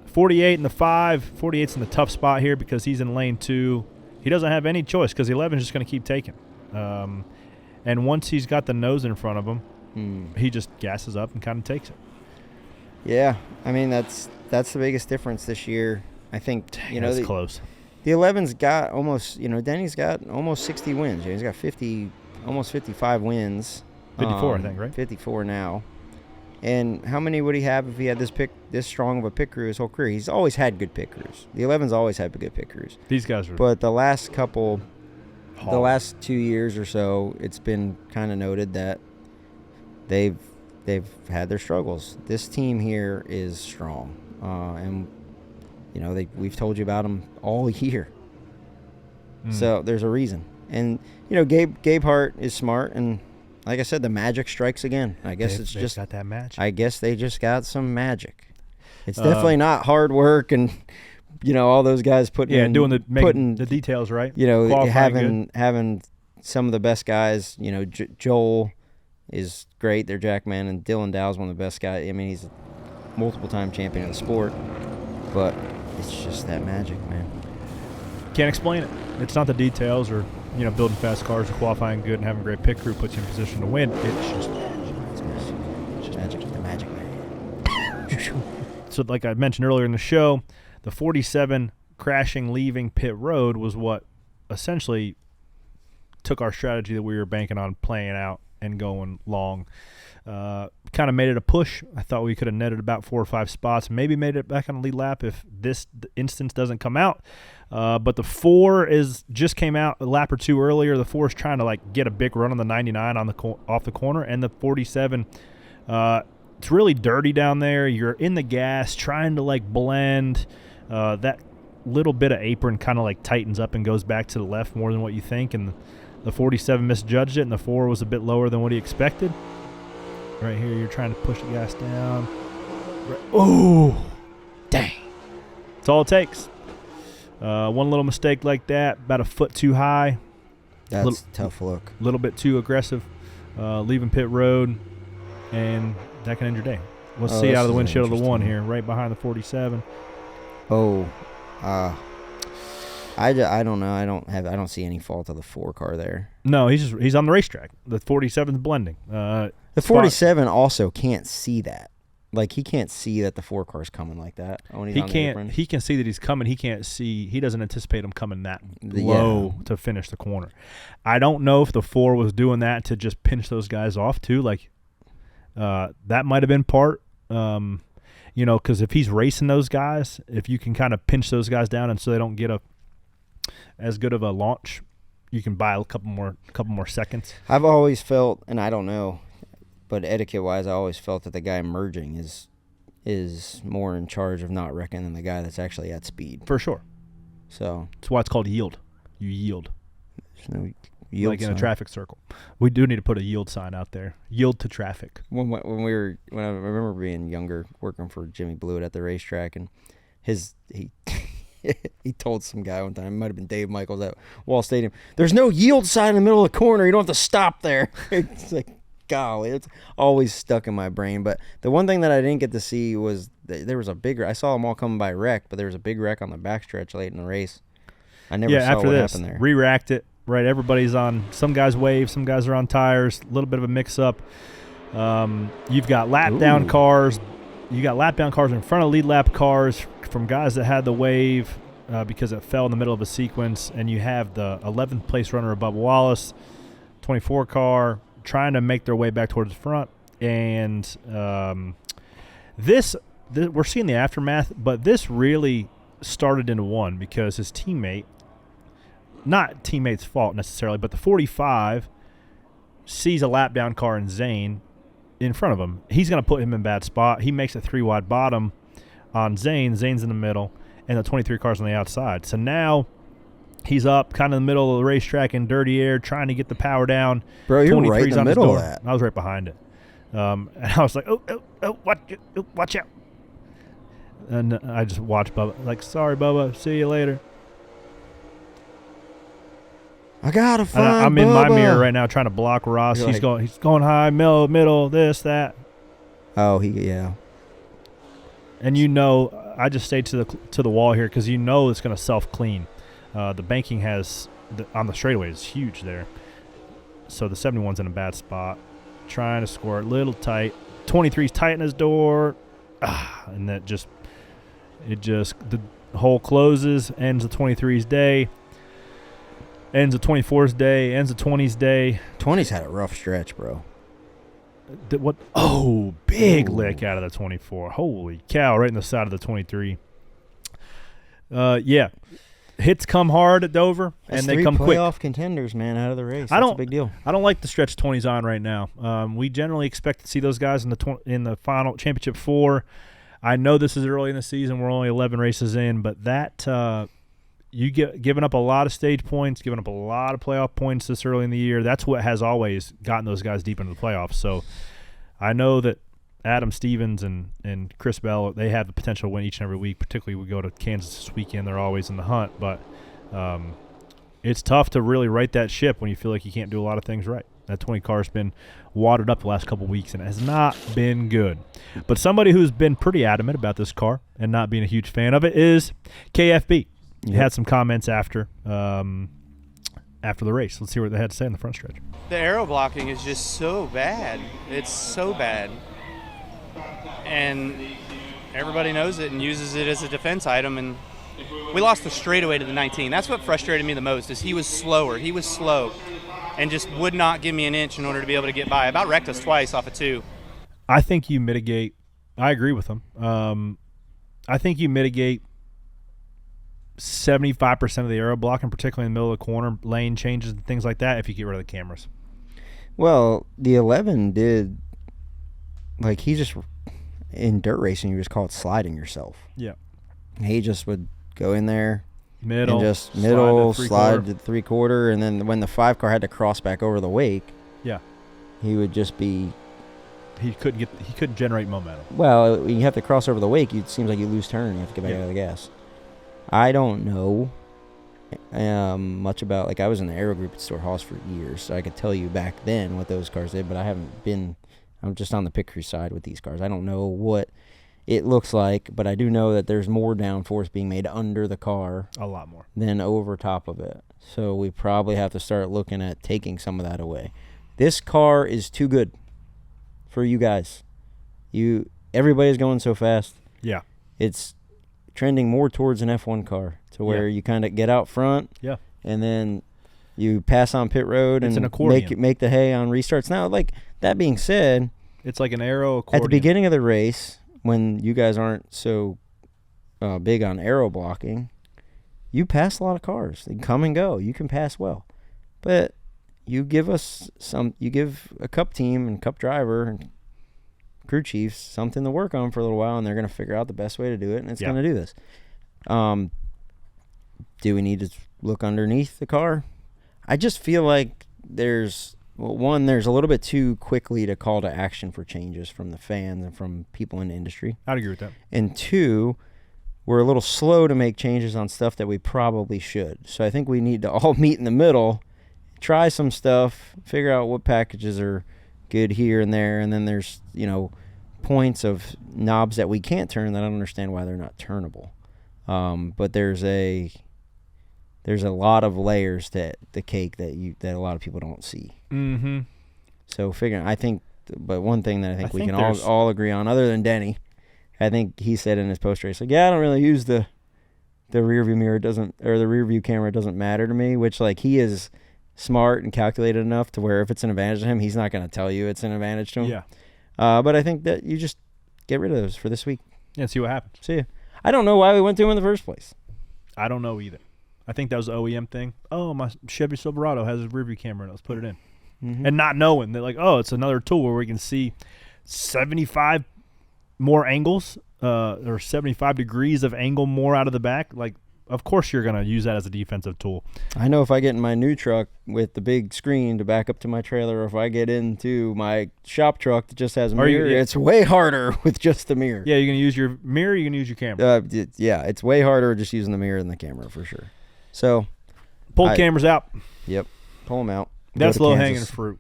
48 in the 5. 48's in the tough spot here because he's in lane 2. He doesn't have any choice because the 11's just going to keep taking. And once he's got the nose in front of him, he just gasses up and kind of takes it. Yeah, I mean that's the biggest difference this year. I think That's close. The 11's got almost Denny's got almost 60 wins. He's got 50, almost 55 wins. 54, I think, right? 54 now. And how many would he have if he had this strong of a pit crew his whole career? He's always had good pit crews. The 11's always had good pit crews. These guys are. But the last 2 years or so, it's been kind of noted that they've had their struggles. This team here is strong, and we've told you about them all year. So there's a reason. And Gabe Hart is smart, and like I said, the magic strikes again. I guess they've just got that magic. I guess they just got some magic. It's definitely not hard work and all those guys making the details right. Having some of the best guys. Joel is great. They're Jackman, and Dylan Dow's one of the best guys. I mean, he's a multiple-time champion of the sport, but it's just that magic, man. Can't explain it. It's not the details or building fast cars or qualifying good and having a great pit crew puts you in position to win. It's just magic. The magic, man. So like I mentioned earlier in the show, the 47 crashing, leaving pit road was what essentially took our strategy that we were banking on playing out and going long. Kind of made it a push. I thought we could have netted about 4 or 5 spots, maybe made it back on the lead lap if this instance doesn't come out. But the 4 just came out a lap or 2 earlier. The 4 is trying to get a big run on the 99 off the corner, and the 47. It's really dirty down there. You're in the gas, trying to blend. That little bit of apron kind of tightens up and goes back to the left more than what you think, and the 47 misjudged it, and the 4 was a bit lower than what he expected. Right here, you're trying to push the gas down. Oh, dang. That's all it takes. One little mistake like that, about a foot too high. That's a tough look. A little bit too aggressive, leaving pit road, and that can end your day. We'll see out of the windshield of the 1 here, right behind the 47. I don't know. I don't see any fault of the 4 car there. No, he's on the racetrack. The 47's blending. The 47 also can't see that. He can't see that the 4 car's coming like that. He can't. He can see that he's coming. He can't see. He doesn't anticipate him coming that low to finish the corner. I don't know if the 4 was doing that to just pinch those guys off too. That might have been part. Because if he's racing those guys, if you can kind of pinch those guys down and so they don't get as good of a launch, you can buy a couple more seconds. I've always felt, and I don't know, but etiquette-wise, I always felt that the guy merging is more in charge of not wrecking than the guy that's actually at speed. For sure. So that's why it's called yield. You yield. There's no yield in a traffic circle. We do need to put a yield sign out there. Yield to traffic. When I remember being younger, working for Jimmy Blewett at the racetrack, and he told some guy one time, it might have been Dave Michaels at Wall Stadium, there's no yield sign in the middle of the corner. You don't have to stop there. It's golly, it's always stuck in my brain. But the one thing that I didn't get to see was there was I saw them all coming by wreck, but there was a big wreck on the backstretch late in the race. I never saw what happened there. Re-racked it. Right, everybody's on. Some guys wave, some guys are on tires. A little bit of a mix-up. You've got lap-down cars. You got lap-down cars in front of lead lap cars from guys that had the wave because it fell in the middle of a sequence, and you have the 11th place runner above Wallace, 24 car, trying to make their way back towards the front. And this we're seeing the aftermath, but this really started into one because his teammate, not teammate's fault necessarily, but the 45 sees a lap down car in Zane in front of him. He's going to put him in a bad spot. He makes a 3-wide bottom on Zane. Zane's in the middle, and the 23 car's on the outside. So now he's up kind of in the middle of the racetrack in dirty air trying to get the power down. Bro, you're right in the middle of that. I was right behind it. And I was like, watch out. And I just watched Bubba. Sorry, Bubba. See you later. I gotta find I'm Bubba. in my mirror right now trying to block Ross. He's going high, middle, this, that. Oh, yeah. And I just stay to the wall here because it's going to self-clean. The banking on the straightaway is huge there. So the 71's in a bad spot. Trying to score a little tight. 23's tight in his door. And that the hole closes, ends the 23's day. Ends the 24's day, ends the 20's day. 20's had a rough stretch, bro. What? Oh, big lick out of the 24. Holy cow, right in the side of the 23. Yeah. Hits come hard at Dover, and they come quick. Playoff contenders, man, out of the race. That's a big deal. I don't like the stretch 20's on right now. We generally expect to see those guys in the final championship 4. I know this is early in the season. We're only 11 races in, but that you giving up a lot of stage points, giving up a lot of playoff points this early in the year. That's what has always gotten those guys deep into the playoffs. So I know that Adam Stevens and Chris Bell, they have the potential to win each and every week. Particularly we go to Kansas this weekend, they're always in the hunt. But it's tough to really right that ship when you feel like you can't do a lot of things right. That 20 car's been watered up the last couple of weeks and it has not been good. But somebody who's been pretty adamant about this car and not being a huge fan of it is KFB. He had some comments after the race. Let's see what they had to say in the front stretch. The aero blocking is just so bad. It's so bad. And everybody knows it and uses it as a defense item. And we lost the straightaway to the 19. That's what frustrated me the most is he was slower. He was slow and just would not give me an inch in order to be able to get by. About wrecked us twice off of 2. I think you mitigate. I agree with him. I think you mitigate 75% of the aero blocking, particularly in the middle of the corner, lane changes and things like that, if you get rid of the cameras. Well, the 11 did, like, he just, in dirt racing, you just call it sliding yourself. Yeah. He just would go in there, middle, and just slide to 3/4, and then when the 5 car had to cross back over the wake, he would just be. He couldn't generate momentum. Well, when you have to cross over the wake, it seems like you lose turn. You have to get back out of the gas. I don't know much about, like, I was in the aero group at Store Haas for years, so I could tell you back then what those cars did, but I'm just on the pit crew side with these cars. I don't know what it looks like, but I do know that there's more downforce being made under the car. A lot more. Than over top of it. So we probably have to start looking at taking some of that away. This car is too good for you guys. Everybody's going so fast. Yeah. It's trending more towards an F1 car to where you kind of get out front and then you pass on pit road and make the hay on restarts. Now, like, that being said, it's like an aero accordion. At the beginning of the race, when you guys aren't so big on aero blocking, you pass a lot of cars. They come and go. You can pass well. But you give a cup team and cup driver and crew chiefs something to work on for a little while, and they're going to figure out the best way to do it, and it's going to do this. Do we need to look underneath the car? I just feel like there's a little bit too quickly to call to action for changes from the fans and from people in the industry. I'd agree with that. And 2, we're a little slow to make changes on stuff that we probably should. So I think we need to all meet in the middle, try some stuff, figure out what packages are good here and there, and then there's, points of knobs that we can't turn that I don't understand why they're not turnable. But there's a lot of layers to the cake that a lot of people don't see. Mm-hmm. So but one thing that I think we can all agree on, other than Denny, I think he said in his post race, like, I don't really use the rearview mirror the rearview camera doesn't matter to me, which, like, he is smart and calculated enough to where if it's an advantage to him, he's not going to tell you it's an advantage to him. Yeah. But I think that you just get rid of those for this week. Yeah, see what happens. See ya. I don't know why we went to him in the first place. I don't know either. I think that was an OEM thing. Oh, my Chevy Silverado has a rearview camera. Let's put it in. Mm-hmm. And not knowing that, like, it's another tool where we can see 75 more angles or 75 degrees of angle more out of the back. Like, of course you're going to use that as a defensive tool. I know if I get in my new truck with the big screen to back up to my trailer, or if I get into my shop truck that just has a mirror, it's way harder with just the mirror. Yeah, you're going to use your mirror, you're going to use your camera. It's way harder just using the mirror than the camera for sure. So, pull the cameras out. Yep, pull them out. That's low-hanging fruit.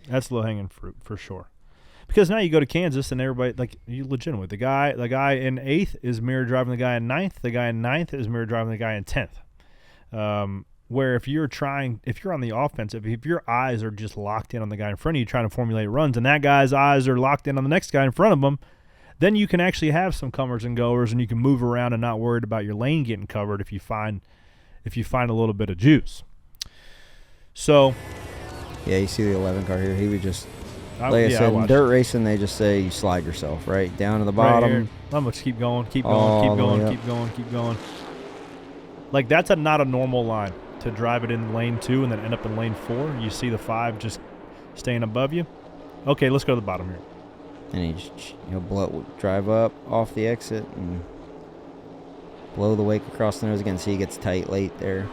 That's low-hanging fruit for sure. Because now you go to Kansas and everybody, like, you legitimately, the guy in 8th is mirror driving the guy in 9th. The guy in 9th is mirror driving the guy in 10th. Where if you're on the offensive, if your eyes are just locked in on the guy in front of you trying to formulate runs, and that guy's eyes are locked in on the next guy in front of him, then you can actually have some comers and goers, and you can move around and not worried about your lane getting covered if you find a little bit of juice. So, yeah, you see the 11 car here. He would just, I said, in dirt racing, they just say you slide yourself right down to the bottom. Right, I'm gonna keep going. Like, that's not a normal line to drive it in lane 2 and then end up in lane 4. You see the 5 just staying above you. Okay, let's go to the bottom here. And he just, drive up off the exit and blow the wake across the nose again. See, he gets tight late there.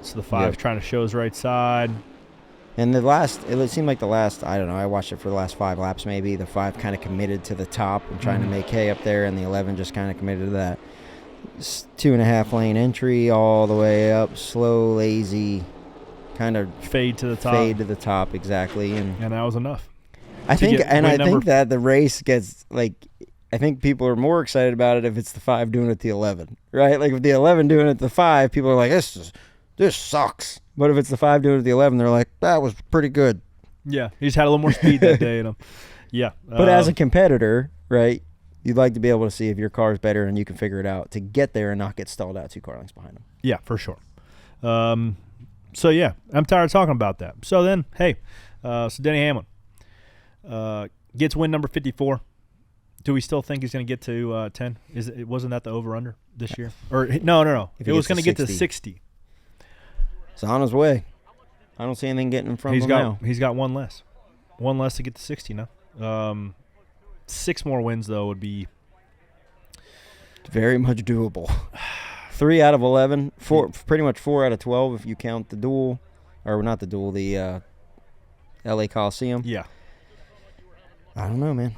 So the 5's trying to show his right side. And it seemed like the last, I don't know, I watched it for the last 5 laps maybe. The 5 kind of committed to the top and trying to make hay up there, and the 11 just kind of committed to that 2.5 lane entry all the way up, slow, lazy, kind of fade to the top. Fade to the top, exactly. And that was enough. I think that the race gets, like, I think people are more excited about it if it's the 5 doing it at the 11, right? Like, if the 11 doing it at the 5, people are like, this sucks. But if it's the 5 doing it at the 11, they're like, that was pretty good. Yeah, he's had a little more speed that day in him. Yeah. But as a competitor, right, you'd like to be able to see if your car's better and you can figure it out to get there and not get stalled out 2 car lengths behind them. Yeah, for sure. So, yeah, I'm tired of talking about that. So then, hey, so Denny Hamlin gets win number 54. Do we still think he's going to get to 10? Wasn't that the over-under this year? Or no. It was going to get to 60. It's on his way. I don't see anything getting in front of him now. He's got one less. One less to get to 60 now. 6 more wins, though, would be very much doable. 3 out of 11. Pretty much 4 out of 12 if you count the duel. Or not the duel, the L.A. Coliseum. Yeah. I don't know, man.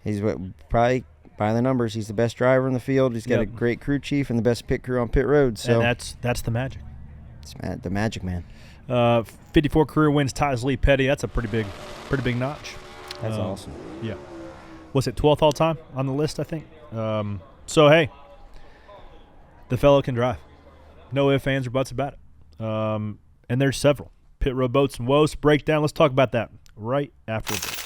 He's probably, by the numbers, he's the best driver in the field. He's got a great crew chief and the best pit crew on pit road. So and that's the magic. It's the magic, man. 54 career wins, ties Lee Petty. That's a pretty big notch. That's awesome. Yeah. Was it 12th all time on the list, I think? So, hey, the fellow can drive. No ifs, ands, or buts about it. And there's several. Pit road boats and woes breakdown. Let's talk about that right after this.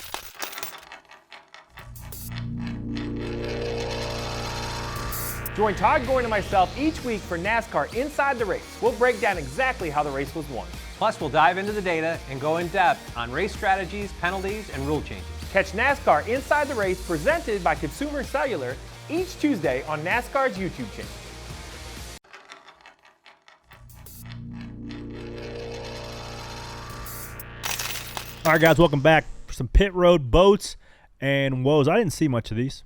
Join Todd Goyne and myself each week for NASCAR Inside the Race. We'll break down exactly how the race was won. Plus, we'll dive into the data and go in depth on race strategies, penalties, and rule changes. Catch NASCAR Inside the Race presented by Consumer Cellular each Tuesday on NASCAR's YouTube channel. All right, guys, welcome back for some pit road boats and woes. I didn't see much of these.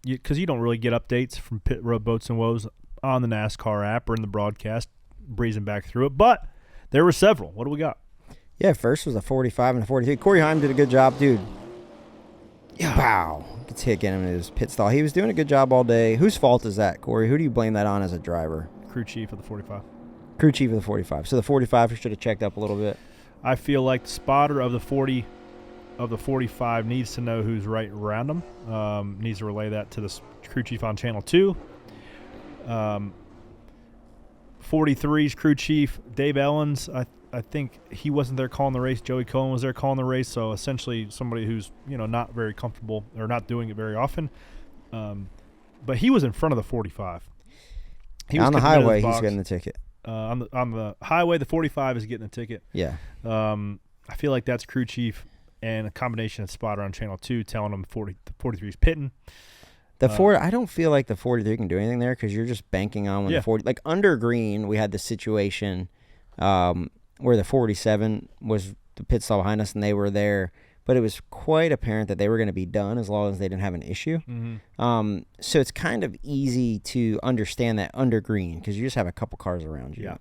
Because you don't really get updates from pit road boats and woes on the NASCAR app or in the broadcast, breezing back through it. But there were several. What do we got? Yeah, first was a 45 and a 43. Corey Heim did a good job, dude. Yeah. Wow. Gets hit getting him in his pit stall. He was doing a good job all day. Whose fault is that, Corey? Who do you blame that on as a driver? Crew chief of the 45. Crew chief of the 45. So the 45 should have checked up a little bit. I feel like the spotter of the 40 of the 45 needs to know who's right around him. Needs to relay that to the crew chief on channel 2. 43's crew chief Dave Ellens. I think he wasn't there calling the race. Joey Cohen was there calling the race. So essentially somebody who's not very comfortable or not doing it very often. But he was in front of the 45. He was on the highway. He's getting the ticket. On the highway, the 45 is getting the ticket. Yeah. I feel like that's crew chief. And a combination of spotter on channel 2 telling them 43 is pitting. The 40, I don't feel like the 43 can do anything there because you're just banking on when the 40. Like under green, we had the situation where the 47 was the pit stall behind us and they were there, but it was quite apparent that they were going to be done as long as they didn't have an issue. Mm-hmm. So it's kind of easy to understand that under green because you just have a couple cars around you. Yeah.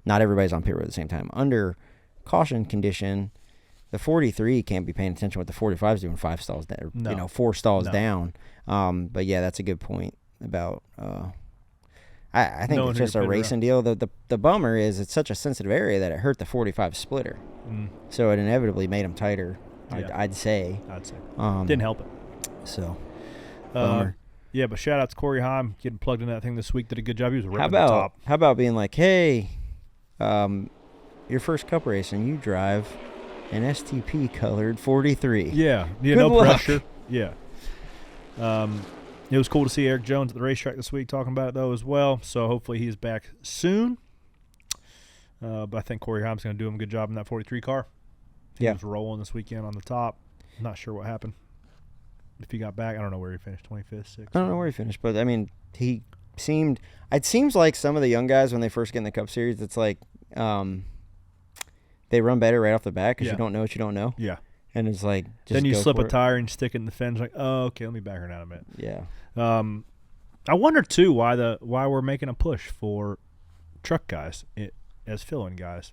Not everybody's on pit road at the same time. Under caution condition, the 43 can't be paying attention to what the 45 is doing 5 stalls down, 4 stalls down. But yeah, that's a good point about I think Knowing it's who just you're a pitting racing deal. The bummer is it's such a sensitive area that it hurt the 45 splitter. So it inevitably made them tighter, Yeah. I'd say. Didn't help it. So, bummer. Yeah, but shout out to Corey Heim getting plugged into that thing this week. Did a good job. He was ripping How the top. about being like, hey, your first cup race and you drive an STP colored 43. Yeah, Good no luck. pressure. Yeah. It was cool to see Eric Jones at the racetrack this week talking about it, though, as well. So hopefully he's back soon. But I think Corey Heim's going to do him a good job in that 43 car. He was rolling this weekend on the top. Not sure what happened. If he got back, I don't know where he finished, 25th, 6th. I don't know where he finished, but, I mean, it seems like some of the young guys when they first get in the Cup Series, it's like they run better right off the bat because you don't know what you don't know. Yeah. And it's like, just then you go slip for a it. tire and stick it in the fence. Like, oh, okay, let me back her down a minute. Yeah. I wonder too why we're making a push for truck guys as fill-in guys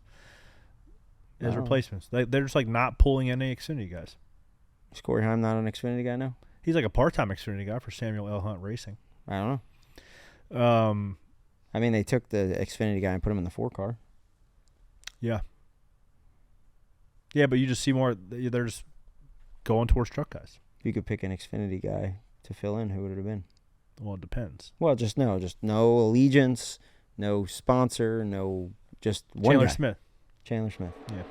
as replacements. They're just like not pulling any Xfinity guys. Is Corey Heim not an Xfinity guy now? He's like a part-time Xfinity guy for Samuel L. Hunt Racing. I don't know. I mean, they took the Xfinity guy and put him in the 4 car. Yeah. Yeah, but you just see more. They're just going towards truck guys. If you could pick an Xfinity guy to fill in, who would it have been? Well, it depends. Well, just no allegiance, no sponsor, no just one Chandler guy. Smith. Chandler Smith. Yeah.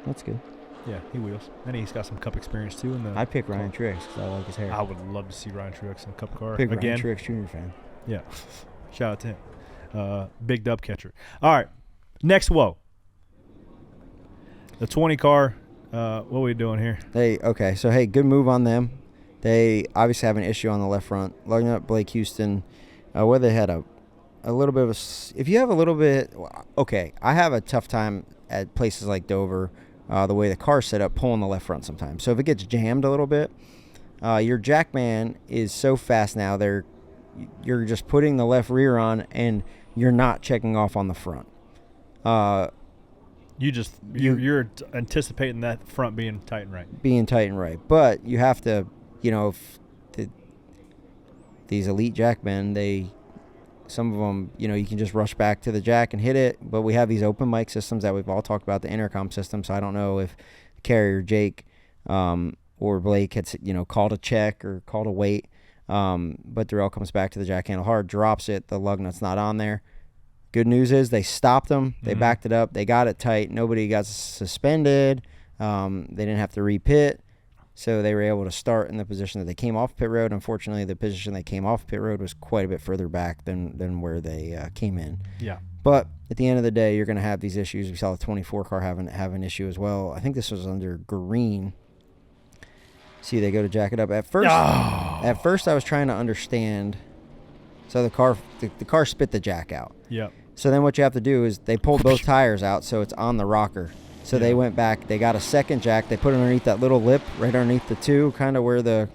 That's good. Yeah, he wheels. And he's got some Cup experience, too. I'd pick Ryan Truex because I like his hair. I would love to see Ryan Truex in a Cup car. Big again. Ryan Truex Jr. fan. Yeah. Shout out to him. Big dub catcher. All right. Next whoa. The 20 car. What are we doing here? Okay. So, good move on them. They obviously have an issue on the left front. Lugging up Blake Houston, where they had a little bit of if you have a little bit, okay, I have a tough time at places like Dover, the way the car's set up, pulling the left front sometimes. So if it gets jammed a little bit, your jackman is so fast now, you're just putting the left rear on and you're not checking off on the front. You're anticipating that front being tight and right. Being tight and right. But you have to, if these elite jackmen, some of them, you can just rush back to the jack and hit it. But we have these open mic systems that we've all talked about, the intercom system. So I don't know if carrier Jake or Blake had, called a check or called a wait. But Darrell comes back to the jack handle hard, drops it. The lug nut's not on there. Good news is they stopped them. They backed it up. They got it tight. Nobody got suspended. They didn't have to re-pit. So they were able to start in the position that they came off pit road. Unfortunately, the position they came off pit road was quite a bit further back than where they came in. Yeah. But at the end of the day, you're going to have these issues. We saw the 24 car have an issue as well. I think this was under green. See, they go to jack it up. At first, I was trying to understand. So the car spit the jack out. Yeah. So then what you have to do is they pulled both tires out so it's on the rocker. So they went back. They got a second jack. They put it underneath that little lip right underneath the two, kind of where it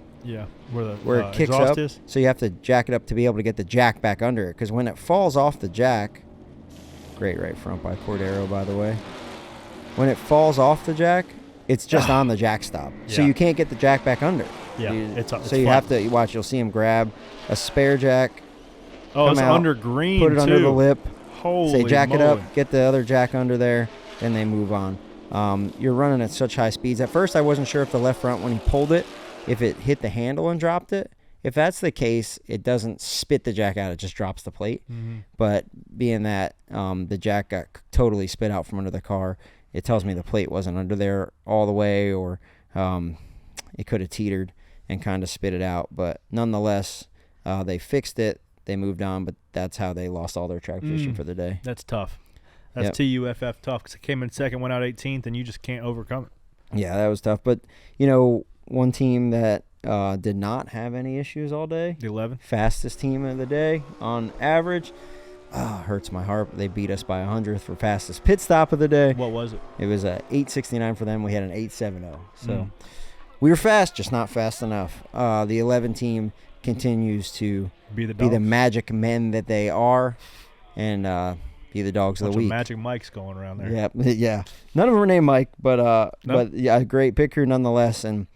kicks exhaust up. is. So you have to jack it up to be able to get the jack back under it. Because when it falls off the jack, great right front by Cordero, by the way. When it falls off the jack, it's just on the jack stop. So you can't get the jack back under. Yeah, it's so you have to watch. You'll see him grab a spare jack. Oh, it's out, under green. Put it under the lip. Holy say jack moly. it up. Get the other jack under there. Then they move on. You're running at such high speeds. At first, I wasn't sure if the left front, when he pulled it, if it hit the handle and dropped it. If that's the case, it doesn't spit the jack out. It just drops the plate. Mm-hmm. But being that the jack got totally spit out from under the car, it tells me the plate wasn't under there all the way, or it could have teetered and kind of spit it out. But nonetheless, they fixed it. They moved on, but that's how they lost all their track position for the day. That's tough. That's TUFF tough, because it came in second, went out 18th, and you just can't overcome it. Yeah, that was tough. But, one team that did not have any issues all day. The 11. Fastest team of the day on average. Hurts my heart. They beat us by 100th for fastest pit stop of the day. What was it? It was a 8:69 for them. We had an 8:70. So we were fast, just not fast enough. The 11 team continues to be the magic men that they are, and be the dogs of the week. Magic Mike's going around there. Yeah. None of them are named Mike, but yeah, great picker nonetheless. And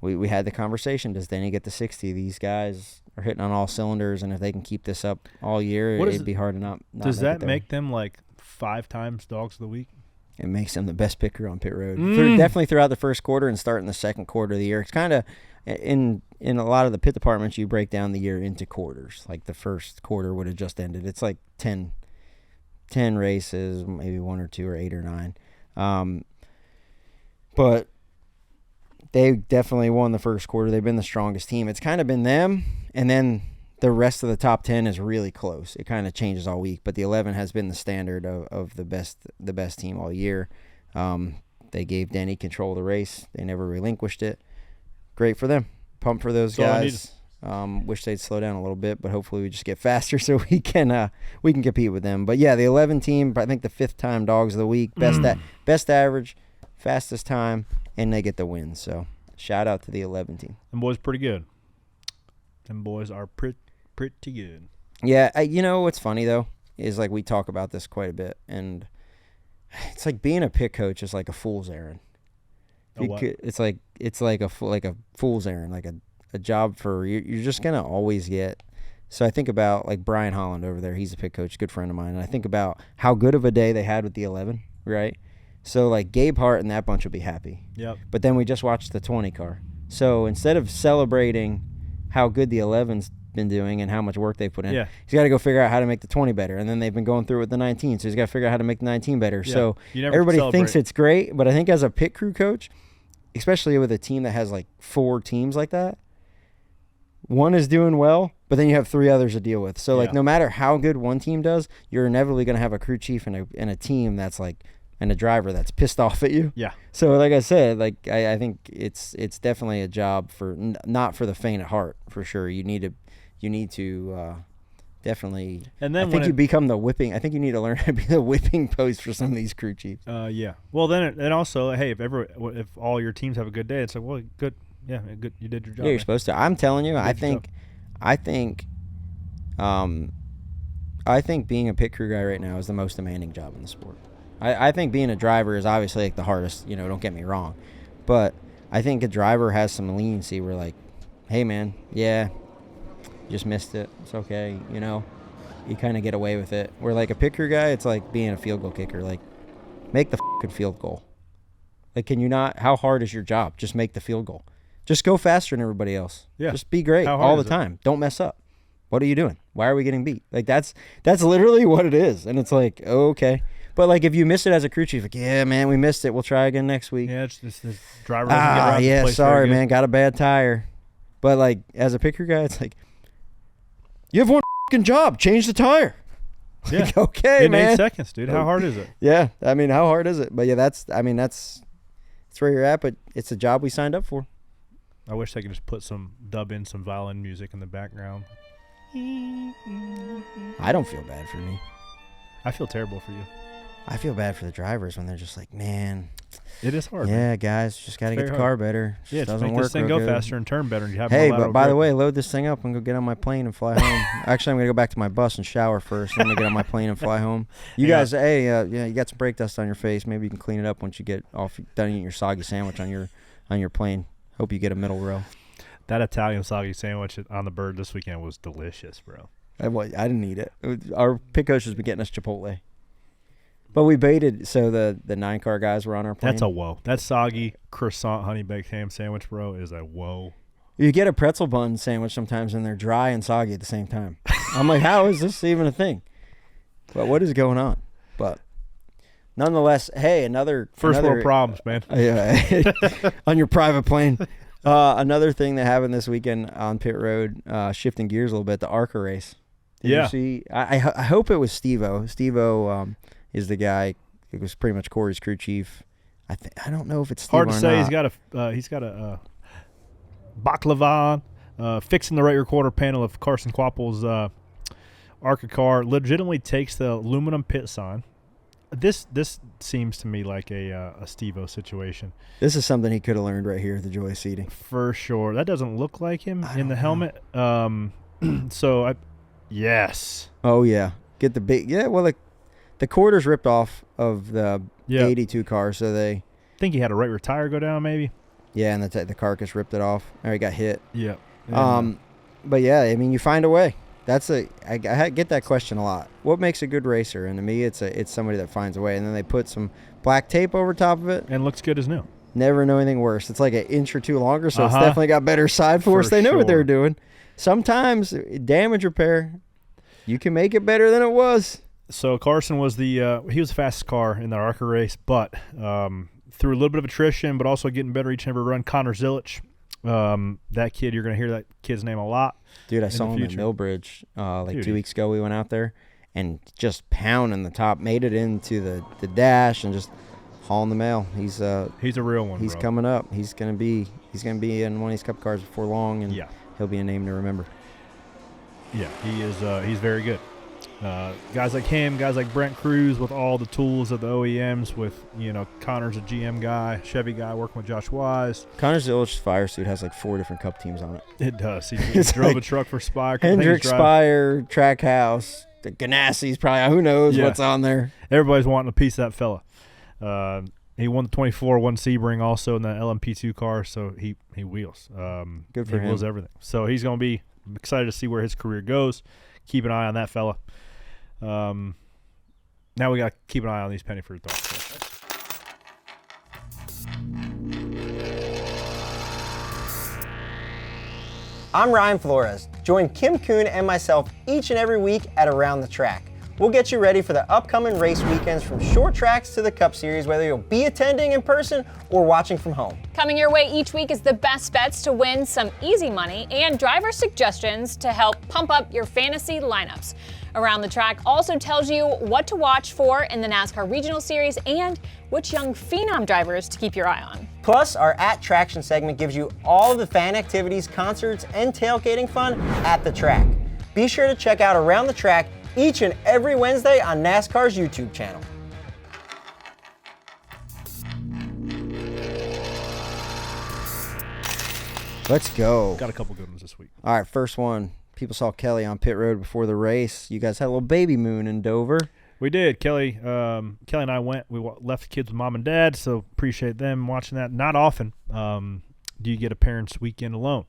we had the conversation. Does Denny get to 60? These guys are hitting on all cylinders, and if they can keep this up all year, it'd be hard to not does that there. make them like 5 times dogs of the week? It makes them the best picker on pit road. Definitely throughout the first quarter and starting the second quarter of the year. It's kind of in a lot of the pit departments, you break down the year into quarters. Like the first quarter would have just ended. It's like 10 races, maybe 1 or 2 or 8 or 9. But they definitely won the first quarter. They've been the strongest team. It's kind of been them, and then the rest of the top 10 is really close. It kind of changes all week, but the 11 has been the standard of the best team all year. They gave Denny control of the race. They never relinquished it. Great for them. Pumped for those guys. Wish they'd slow down a little bit, but hopefully we just get faster so we can compete with them. But yeah, the 11 team, I think the 5th time dogs of the week, best average, fastest time, and they get the win. So shout out to the 11 team. Them boys pretty good. Them boys are pretty good. Yeah, you know what's funny though is like we talk about this quite a bit, and it's like being a pit coach is like a fool's errand. It's like a fool's errand, like a job for you're just gonna always get. So I think about like Brian Holland over there. He's a pit coach, good friend of mine, and I think about how good of a day they had with the 11, right? So like Gabe Hart and that bunch will be happy. Yep. But then we just watched the 20 car. So instead of celebrating how good the 11's been doing and how much work they put in, he's got to go figure out how to make the 20 better. And then they've been going through with the 19, so he's got to figure out how to make the 19 better. Yeah. So everybody thinks it's great, but I think as a pit crew coach, especially with a team that has like 4 teams like that, one is doing well, but then you have 3 others to deal with. So like no matter how good one team does, you're inevitably going to have a crew chief and a team that's like, and a driver that's pissed off at you. Yeah. So like I said, like I think it's definitely a job for not for the faint at heart, for sure. You need to definitely. And then I think you become the whipping. I think you need to learn how to be the whipping post for some of these crew chiefs. Yeah. Well, then and also, hey, if all your teams have a good day, it's like, well, good. Yeah, good. You did your job. Yeah, you're supposed to. I'm telling you, I think being a pit crew guy right now is the most demanding job in the sport. I think being a driver is obviously like the hardest, don't get me wrong. But I think a driver has some leniency where like, hey man, you just missed it. It's okay, You kind of get away with it. Where like a pit crew guy, it's like being a field goal kicker. Like, make the fucking field goal. Like, can you not, how hard is your job? Just make the field goal. Just go faster than everybody else. Yeah. Just be great all the time. Don't mess up. What are you doing? Why are we getting beat? Like that's literally what it is. And it's like, okay. But like if you miss it as a crew chief, like, yeah, man, we missed it. We'll try again next week. Yeah, it's just this driver doesn't get around the place sorry, man, got a bad tire. But like as a pit crew guy, it's like, you have one fucking job, change the tire. Yeah. Like, okay, in man. 8 seconds, dude. How hard is it? Yeah, I mean, how hard is it? But yeah, that's where you're at. But it's a job we signed up for. I wish they could just dub in some violin music in the background. I don't feel bad for me. I feel terrible for you. I feel bad for the drivers when they're just like, man, it is hard. Yeah, man. Guys, just got to get the car better. Yeah, it doesn't make this thing go faster and turn better. And you have but by the way, load this thing up and go get on my plane and fly home. Actually, I'm gonna go back to my bus and shower first. Then I'm gonna get on my plane and fly home. You guys, you got some brake dust on your face. Maybe you can clean it up once you get off done eating your soggy sandwich on your plane. Hope you get a middle row. That Italian soggy sandwich on the Bird this weekend was delicious, bro. I didn't eat it. Our pit coach has been getting us Chipotle. But we baited, so the 9-car guys were on our plane. That's a whoa. That soggy croissant honey baked ham sandwich, bro, is a whoa. You get a pretzel bun sandwich sometimes, and they're dry and soggy at the same time. I'm like, how is this even a thing? But what is going on? But nonetheless, hey, another world problems, man. On your private plane. Another thing that happened this weekend on pit road, shifting gears a little bit, the ARCA race. Did you see? I hope it was Steve-O. Steve-O is the guy. It was pretty much Corey's crew chief. I don't know if it's Steve hard to or say. Not. He's got a baklava fixing the right rear quarter panel of Carson Quapple's ARCA car. Legitimately takes the aluminum pit sign. This seems to me like a Steve-O situation. This is something he could have learned right here at the Joy seating. For sure. That doesn't look like him in the helmet. Yes. Oh, yeah. Get the big – yeah, well, the quarters ripped off of the 82 car, so they – I think he had a right rear tire go down maybe. Yeah, and the carcass ripped it off. Or he got hit. Yeah. But yeah, I mean, you find a way. I get that question a lot. What makes a good racer? And to me, it's somebody that finds a way. And then they put some black tape over top of it. And looks good as new. Never know anything worse. It's like an inch or two longer, so it's definitely got better side force. They know what they're doing. Sometimes damage repair, you can make it better than it was. So Carson was he was the fastest car in the ARCA race, but through a little bit of attrition, but also getting better each and every run. Connor Zilich, that kid, you're going to hear that kid's name a lot. Dude, I saw him at Millbridge 2 weeks ago. We went out there and just pounding the top, made it into the dash and just hauling the mail. He's a real one. He's coming up. He's gonna be in one of these Cup cars before long, and he'll be a name to remember. Yeah, he is. He's very good. Guys like him, guys like Brent Cruz with all the tools of the OEMs. With Connor's a GM guy, Chevy guy working with Josh Wise. Connor Zilich's fire suit has like 4 different Cup teams on it. It does. He drove a truck for Spire. Hendrick, Spire, Trackhouse, the Ganassi's probably. Who knows what's on there? Everybody's wanting a piece of that fella. He won the 24, won Sebring also in the LMP2 car, so he wheels. Good for him. He wheels everything. So he's going to be excited to see where his career goes. Keep an eye on that fella. Now we got to keep an eye on these penny fruit dogs. I'm Ryan Flores. Join Kim Kuhn and myself each and every week at Around the Track. We'll get you ready for the upcoming race weekends from short tracks to the Cup Series, whether you'll be attending in person or watching from home. Coming your way each week is the best bets to win some easy money and driver suggestions to help pump up your fantasy lineups. Around the Track also tells you what to watch for in the NASCAR Regional Series and which young phenom drivers to keep your eye on. Plus, our At Traction segment gives you all of the fan activities, concerts, and tailgating fun at the track. Be sure to check out Around the Track each and every Wednesday on NASCAR's YouTube channel. Let's go. Got a couple good ones this week. All right, first one. People saw Kelly on pit road before the race. You guys had a little baby moon in Dover. We did. Kelly and I went. We left the kids with mom and dad, so appreciate them watching that. Not often do you get a parents' weekend alone.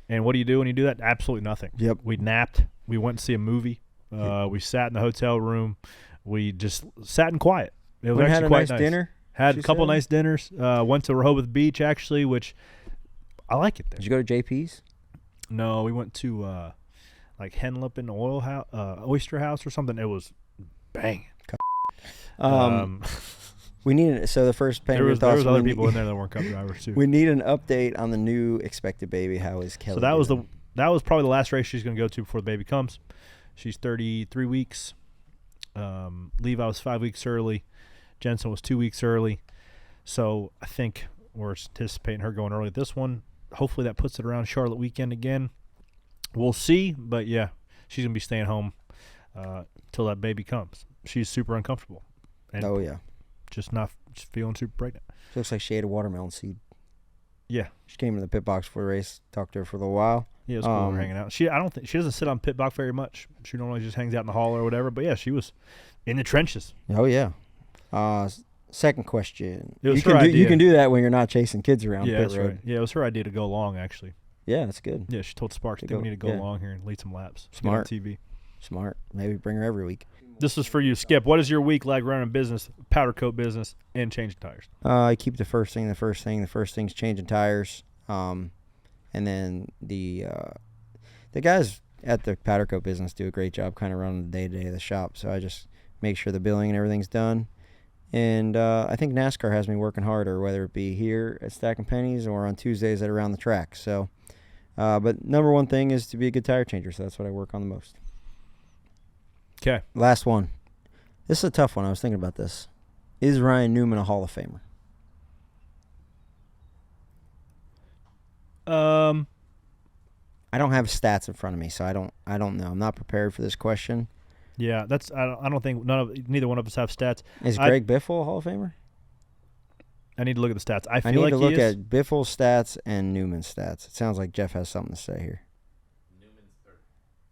And what do you do when you do that? Absolutely nothing. Yep. We napped. We went to see a movie. We sat in the hotel room. We just sat in quiet. It was actually quite nice. Dinner. Had a couple nice dinners. Went to Rehoboth Beach, actually, which I like it there. Did you go to JP's? No, we went to like Henlip Oyster House or something. It was banging. We need so the first penny. There was other people in there that weren't Cup drivers too. We need an update on the new expected baby. How is Kelly? So that was probably the last race she's going to go to before the baby comes. She's 33 weeks. Levi was 5 weeks early. Jensen was 2 weeks early. So I think we're anticipating her going early at this one. Hopefully that puts it around Charlotte weekend again. We'll see, but yeah, she's going to be staying home till that baby comes. She's super uncomfortable. And just feeling super pregnant. She looks like she ate a watermelon seed. Yeah. She came to the pit box for the race, talked to her for a little while. Yeah, it was cool. We were hanging out. She doesn't sit on pit box very much. She normally just hangs out in the hall or whatever. But yeah, she was in the trenches. Oh yeah. Second question. It was her idea. You can do that when you're not chasing kids around pit road. Right. Yeah, it was her idea to go along actually. Yeah, that's good. Yeah, she told Sparks we need to go along here and lead some laps. Smart. Get on TV. Smart. Maybe bring her every week. This is for you, Skip. What is your week like running business, powder coat business, and changing tires? I keep the first thing. The first thing's changing tires. And then the guys at the powder coat business do a great job kind of running the day-to-day of the shop. So I just make sure the billing and everything's done. And I think NASCAR has me working harder, whether it be here at Stacking Pennies or on Tuesdays at Around the Track. So, but number one thing is to be a good tire changer. So that's what I work on the most. Okay. Last one. This is a tough one. I was thinking about this. Is Ryan Newman a Hall of Famer? I don't have stats in front of me, so I don't know. I'm not prepared for this question. Yeah, I don't think neither one of us have stats. Is Greg Biffle a Hall of Famer? I need to look at the stats. I need like to look at Biffle's stats and Newman's stats. It sounds like Jeff has something to say here.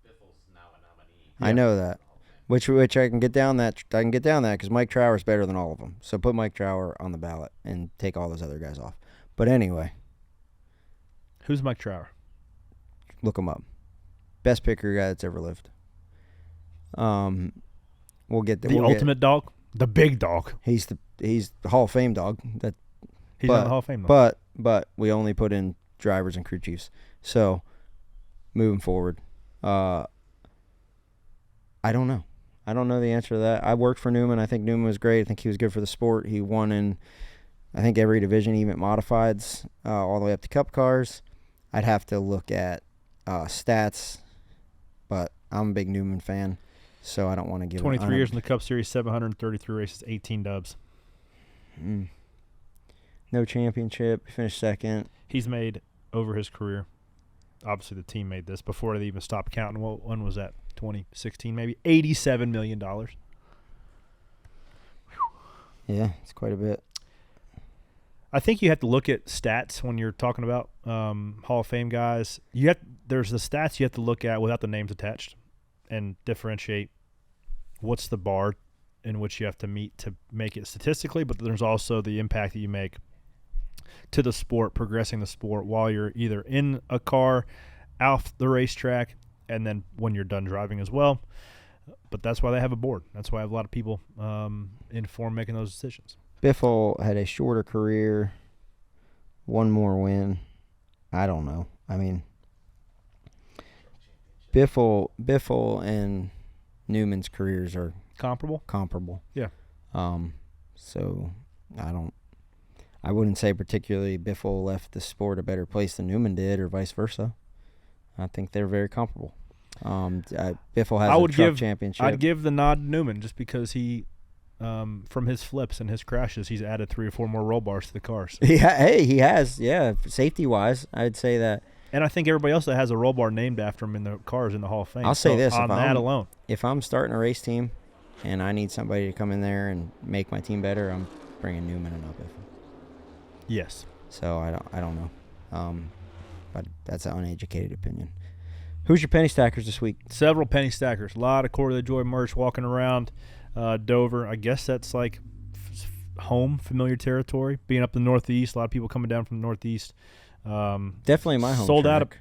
Biffle's now a nominee. I know that. Which I can get down that. I can get down that because Mike Trower's better than all of them. So put Mike Trower on the ballot and take all those other guys off. But anyway, Who's Mike Trower? look him up. Best picker guy that's ever lived. We'll get The ultimate dog? The big dog. He's the Hall of Fame dog. He's in the Hall of Fame, though. But we only put in drivers and crew chiefs. So moving forward, I don't know. I don't know the answer to that. I worked for Newman. I think Newman was great. I think he was good for the sport. He won in, I think, every division, even modifieds, all the way up to Cup cars. I'd have to look at stats, but I'm a big Newman fan, so I don't want to give 23 years in the Cup Series, 733 races, 18 dubs. No championship. He finished second. He's made over his career. Obviously, the team made this before they even stopped counting. What one was that? 2016, maybe $87 million. Yeah, it's quite a bit. I think you have to look at stats when you're talking about Hall of Fame guys. There's the stats you have to look at without the names attached and differentiate what's the bar in which you have to meet to make it statistically, but there's also the impact that you make to the sport, progressing the sport while you're either in a car, off the racetrack, and then when you're done driving as well. But that's why they have a board. That's why I have a lot of people informed making those decisions. Biffle had a shorter career, one more win. I don't know. I mean, Biffle and Newman's careers are comparable. Yeah. So I wouldn't say particularly Biffle left the sport a better place than Newman did, or vice versa. I think they're very comparable. Biffle has a truck championship. I'd give the nod to Newman just because he, from his flips and his crashes, he's added 3 or 4 more roll bars to the cars. Yeah, hey, he has. Yeah, safety-wise, I'd say that. And I think everybody else that has a roll bar named after him in the cars in the Hall of Fame. I'll say this. On that alone. If I'm starting a race team and I need somebody to come in there and make my team better, I'm bringing Newman and not Biffle. Yes. So I don't know. But that's an uneducated opinion. Who's your penny stackers this week? Several penny stackers. A lot of Quarter of the Joy merch walking around Dover. I guess that's like home, familiar territory. Being up the Northeast, a lot of people coming down from the Northeast. Definitely my home sold track.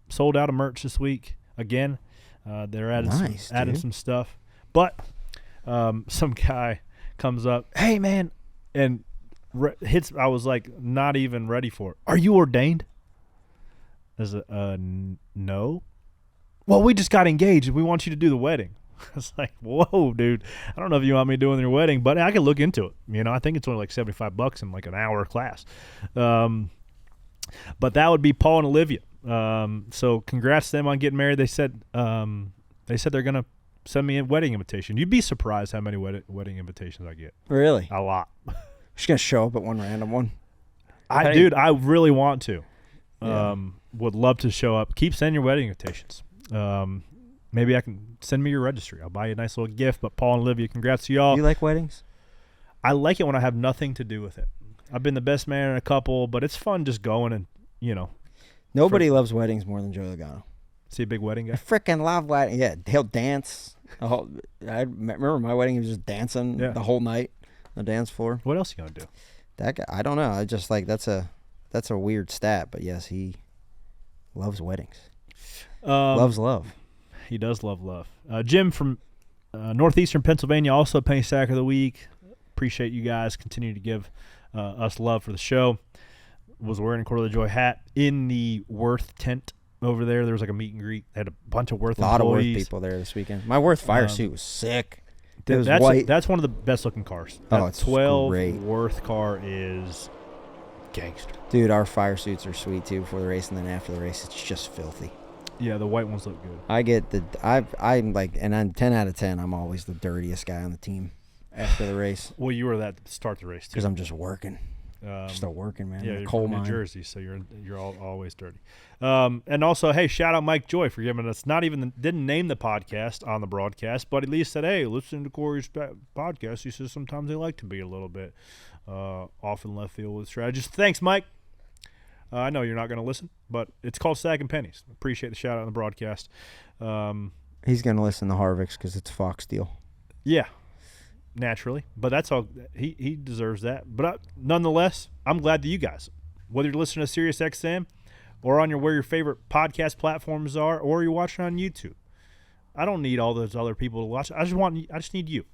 Sold out of merch this week again. They're adding some stuff. But some guy comes up, hey, man, and hits. I was like not even ready for it. Are you ordained? As no. Well, we just got engaged and we want you to do the wedding. I was like, whoa, dude. I don't know if you want me doing your wedding, but I can look into it. You know, I think it's only like $75 in like an hour class. But that would be Paul and Olivia. So congrats to them on getting married. They said they're gonna send me a wedding invitation. You'd be surprised how many wedding invitations I get. Really? A lot. Just gonna show up at one random one. Dude, I really want to. Yeah. Would love to show up. Keep sending your wedding invitations. Maybe I can send me your registry. I'll buy you a nice little gift. But Paul and Olivia, congrats to y'all. You like weddings? I like it when I have nothing to do with it. I've been the best man in a couple, but it's fun just going and, you know. Nobody loves weddings more than Joe Logano. See a big wedding guy? I freaking love weddings. Yeah, he'll dance. I remember my wedding, he was just dancing the whole night on the dance floor. What else you going to do? That guy, I don't know. I just like, that's a weird stat, but yes, he loves weddings. Loves love. He does love love. Jim from Northeastern Pennsylvania, also Penny Stacker of the Week. Appreciate you guys. Continue to give us love for the show. Was wearing a Quarter of the Joy hat in the Worth tent over there. There was like a meet and greet. They had a bunch of Worth employees. A lot of Worth people there this weekend. My Worth fire suit was sick. It was that's white. That's one of the best looking cars. Oh, that it's 12 great. Worth car is gangster. Dude, our fire suits are sweet too before the race, and then after the race, it's just filthy. Yeah, the white ones look good. I'm like, and I'm 10 out of 10. I'm always the dirtiest guy on the team after the race. Well, you were that to start the race too. Because I'm just working. Still working, man. Yeah, you're coal from mine. New Jersey, so you're always dirty. And also, hey, shout out Mike Joy for giving us didn't name the podcast on the broadcast, but at least said, hey, listen to Corey's podcast. He says sometimes they like to be a little bit off in left field with strategies. Thanks, Mike. I know you're not going to listen, but it's called Stacking Pennies. Appreciate the shout out on the broadcast. He's going to listen to Harvick's because it's Fox deal. Yeah. naturally, but that's all. He deserves that. But nonetheless, I'm glad that you guys, whether you're listening to SiriusXM or on where your favorite podcast platforms are, or you're watching on YouTube, I don't need all those other people to watch. I just need you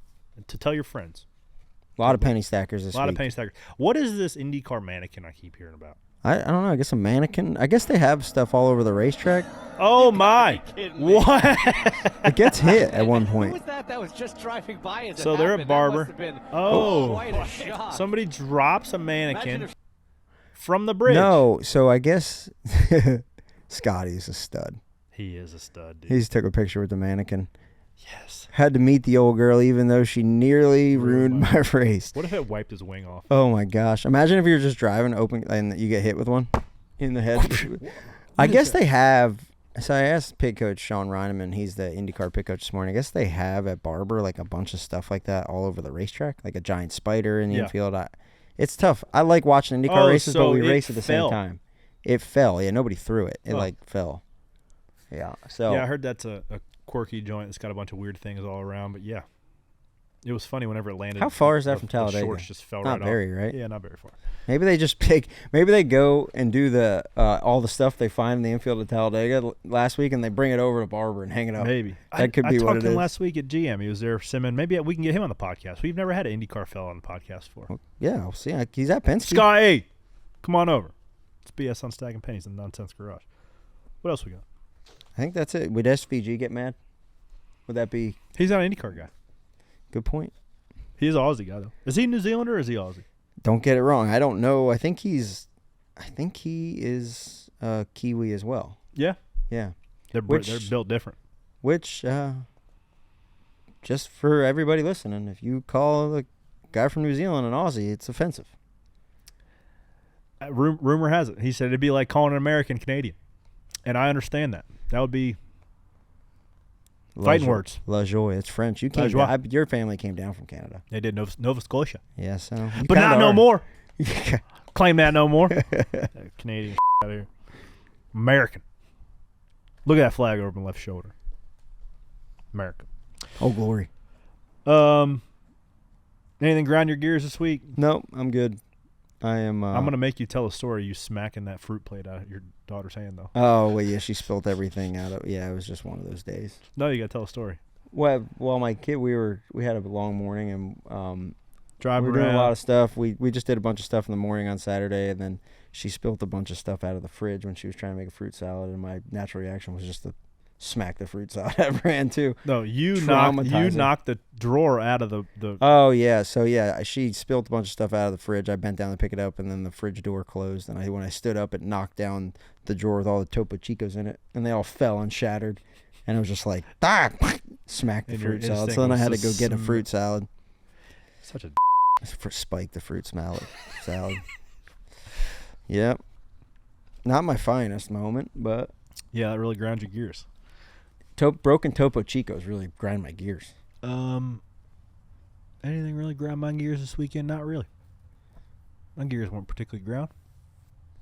to tell your friends. A lot of penny stackers this week. A lot of penny stackers. What is this IndyCar mannequin I keep hearing about? I don't know. I guess a mannequin. I guess they have stuff all over the racetrack. Oh, my. What? It gets hit at one point. Who was that? That was just driving by as so it they're happened. a barber. That must have been quite a shock. Somebody drops a mannequin from the bridge. No, so I guess Scotty's a stud. He is a stud, dude. He just took a picture with the mannequin. Yes. Had to meet the old girl even though she nearly ruined my race. What if it wiped his wing off? Oh, my gosh. Imagine if you're just driving open and you get hit with one in the head. I guess they have. So I asked pit coach Sean Reineman. He's the IndyCar pit coach this morning. I guess they have at Barber like a bunch of stuff like that all over the racetrack, like a giant spider in the infield. It's tough. I like watching IndyCar races, but we race at the same time. It fell. Yeah, nobody threw it. It fell. Yeah. So yeah, I heard that's a quirky joint that's got a bunch of weird things all around, but yeah. It was funny whenever it landed. How far is that from Talladega? The shorts just fell not right very, off. right? Yeah, not very far. Maybe they just pick. Maybe they go and do the all the stuff they find in the infield at Talladega last week, and they bring it over to Barber and hang it up. Maybe that could be what it is. I talked to him last week at GM. He was there simming. Maybe we can get him on the podcast. We've never had an IndyCar fella on the podcast before. Well, yeah, we'll see. He's at Penske. Scott, hey, come on over. It's BS on Stacking Pennies in the Nonsense Garage. What else we got? I think that's it. Would SVG get mad? Would that be? He's not an IndyCar guy. Good point. He's an Aussie guy, though. Is he New Zealander or is he Aussie? Don't get it wrong. I don't know. I think he is Kiwi as well. Yeah? Yeah. They're built different. Which, just for everybody listening, if you call the guy from New Zealand an Aussie, it's offensive. Rumor has it. He said it'd be like calling an American Canadian. And I understand that. That would be fighting words. La joie. It's French. You came your family came down from Canada. They did Nova Scotia. Yeah, so. But not no more. Claim that no more. Canadian out of here. American. Look at that flag over my left shoulder. America. Oh, glory. Anything grind your gears this week? Nope, I'm good. I am. I'm gonna make you tell a story. You smacking that fruit plate out of your daughter's hand, though. Oh well, yeah, she spilled everything out of. Yeah, it was just one of those days. No, you gotta tell a story. Well, my kid, we had a long morning and we were doing a lot of stuff. We just did a bunch of stuff in the morning on Saturday, and then she spilled a bunch of stuff out of the fridge when she was trying to make a fruit salad, and my natural reaction was just to smack the fruit salad out of her hand too. No, you knocked the drawer out of the. Oh yeah, so yeah, she spilled a bunch of stuff out of the fridge. I bent down to pick it up, and then the fridge door closed. And when I stood up, it knocked down the drawer with all the Topo Chicos in it, and they all fell and shattered. And it was just like, smack the fruit salad. So then I had to go get a fruit salad. Such a for spike the fruit salad. Yep. Not my finest moment, but yeah, that really ground your gears. Broken Topo Chicos really grind my gears. Anything really ground my gears this weekend? Not really. My gears weren't particularly ground.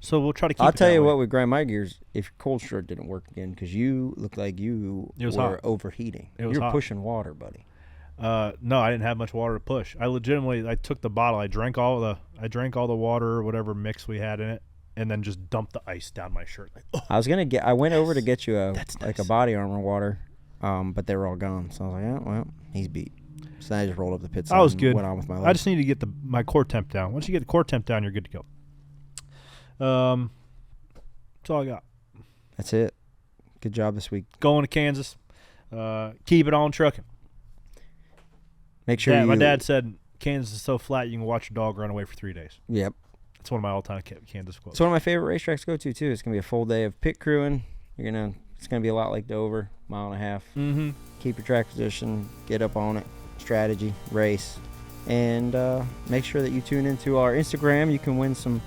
So we'll try to keep I'll tell you what would grind my gears if your cold short didn't work again, because you looked like you were overheating. You're pushing water, buddy. No, I didn't have much water to push. I took the bottle. I drank all the water or whatever mix we had in it, and then just dumped the ice down my shirt. Like, oh, I went over to get you a body armor water, but they were all gone. So I was like, yeah, well, he's beat. So I just rolled up the pit. I was good. Went on with my life. I just need to get my core temp down. Once you get the core temp down, you're good to go. That's all I got. That's it. Good job this week. Going to Kansas. Keep it on trucking. Make sure my dad said Kansas is so flat you can watch your dog run away for 3 days. Yep. That's one of my all-time Kansas quotes. It's one of my favorite racetracks to go to, too. It's going to be a full day of pit crewing. It's going to be a lot like Dover, mile and a half. Mm-hmm. Keep your track position, get up on it, strategy, race, and make sure that you tune into our Instagram. You can win some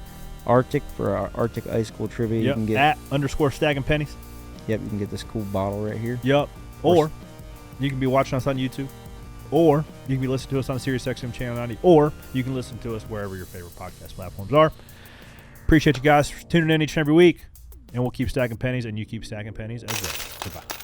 Arctic for our Arctic Ice Cool Trivia. Yep. You can get @_Stacking Pennies. Yep, you can get this cool bottle right here. Yep. Or you can be watching us on YouTube. Or you can be listening to us on SiriusXM Channel 90. Or you can listen to us wherever your favorite podcast platforms are. Appreciate you guys for tuning in each and every week. And we'll keep stacking pennies, and you keep stacking pennies as well. Goodbye.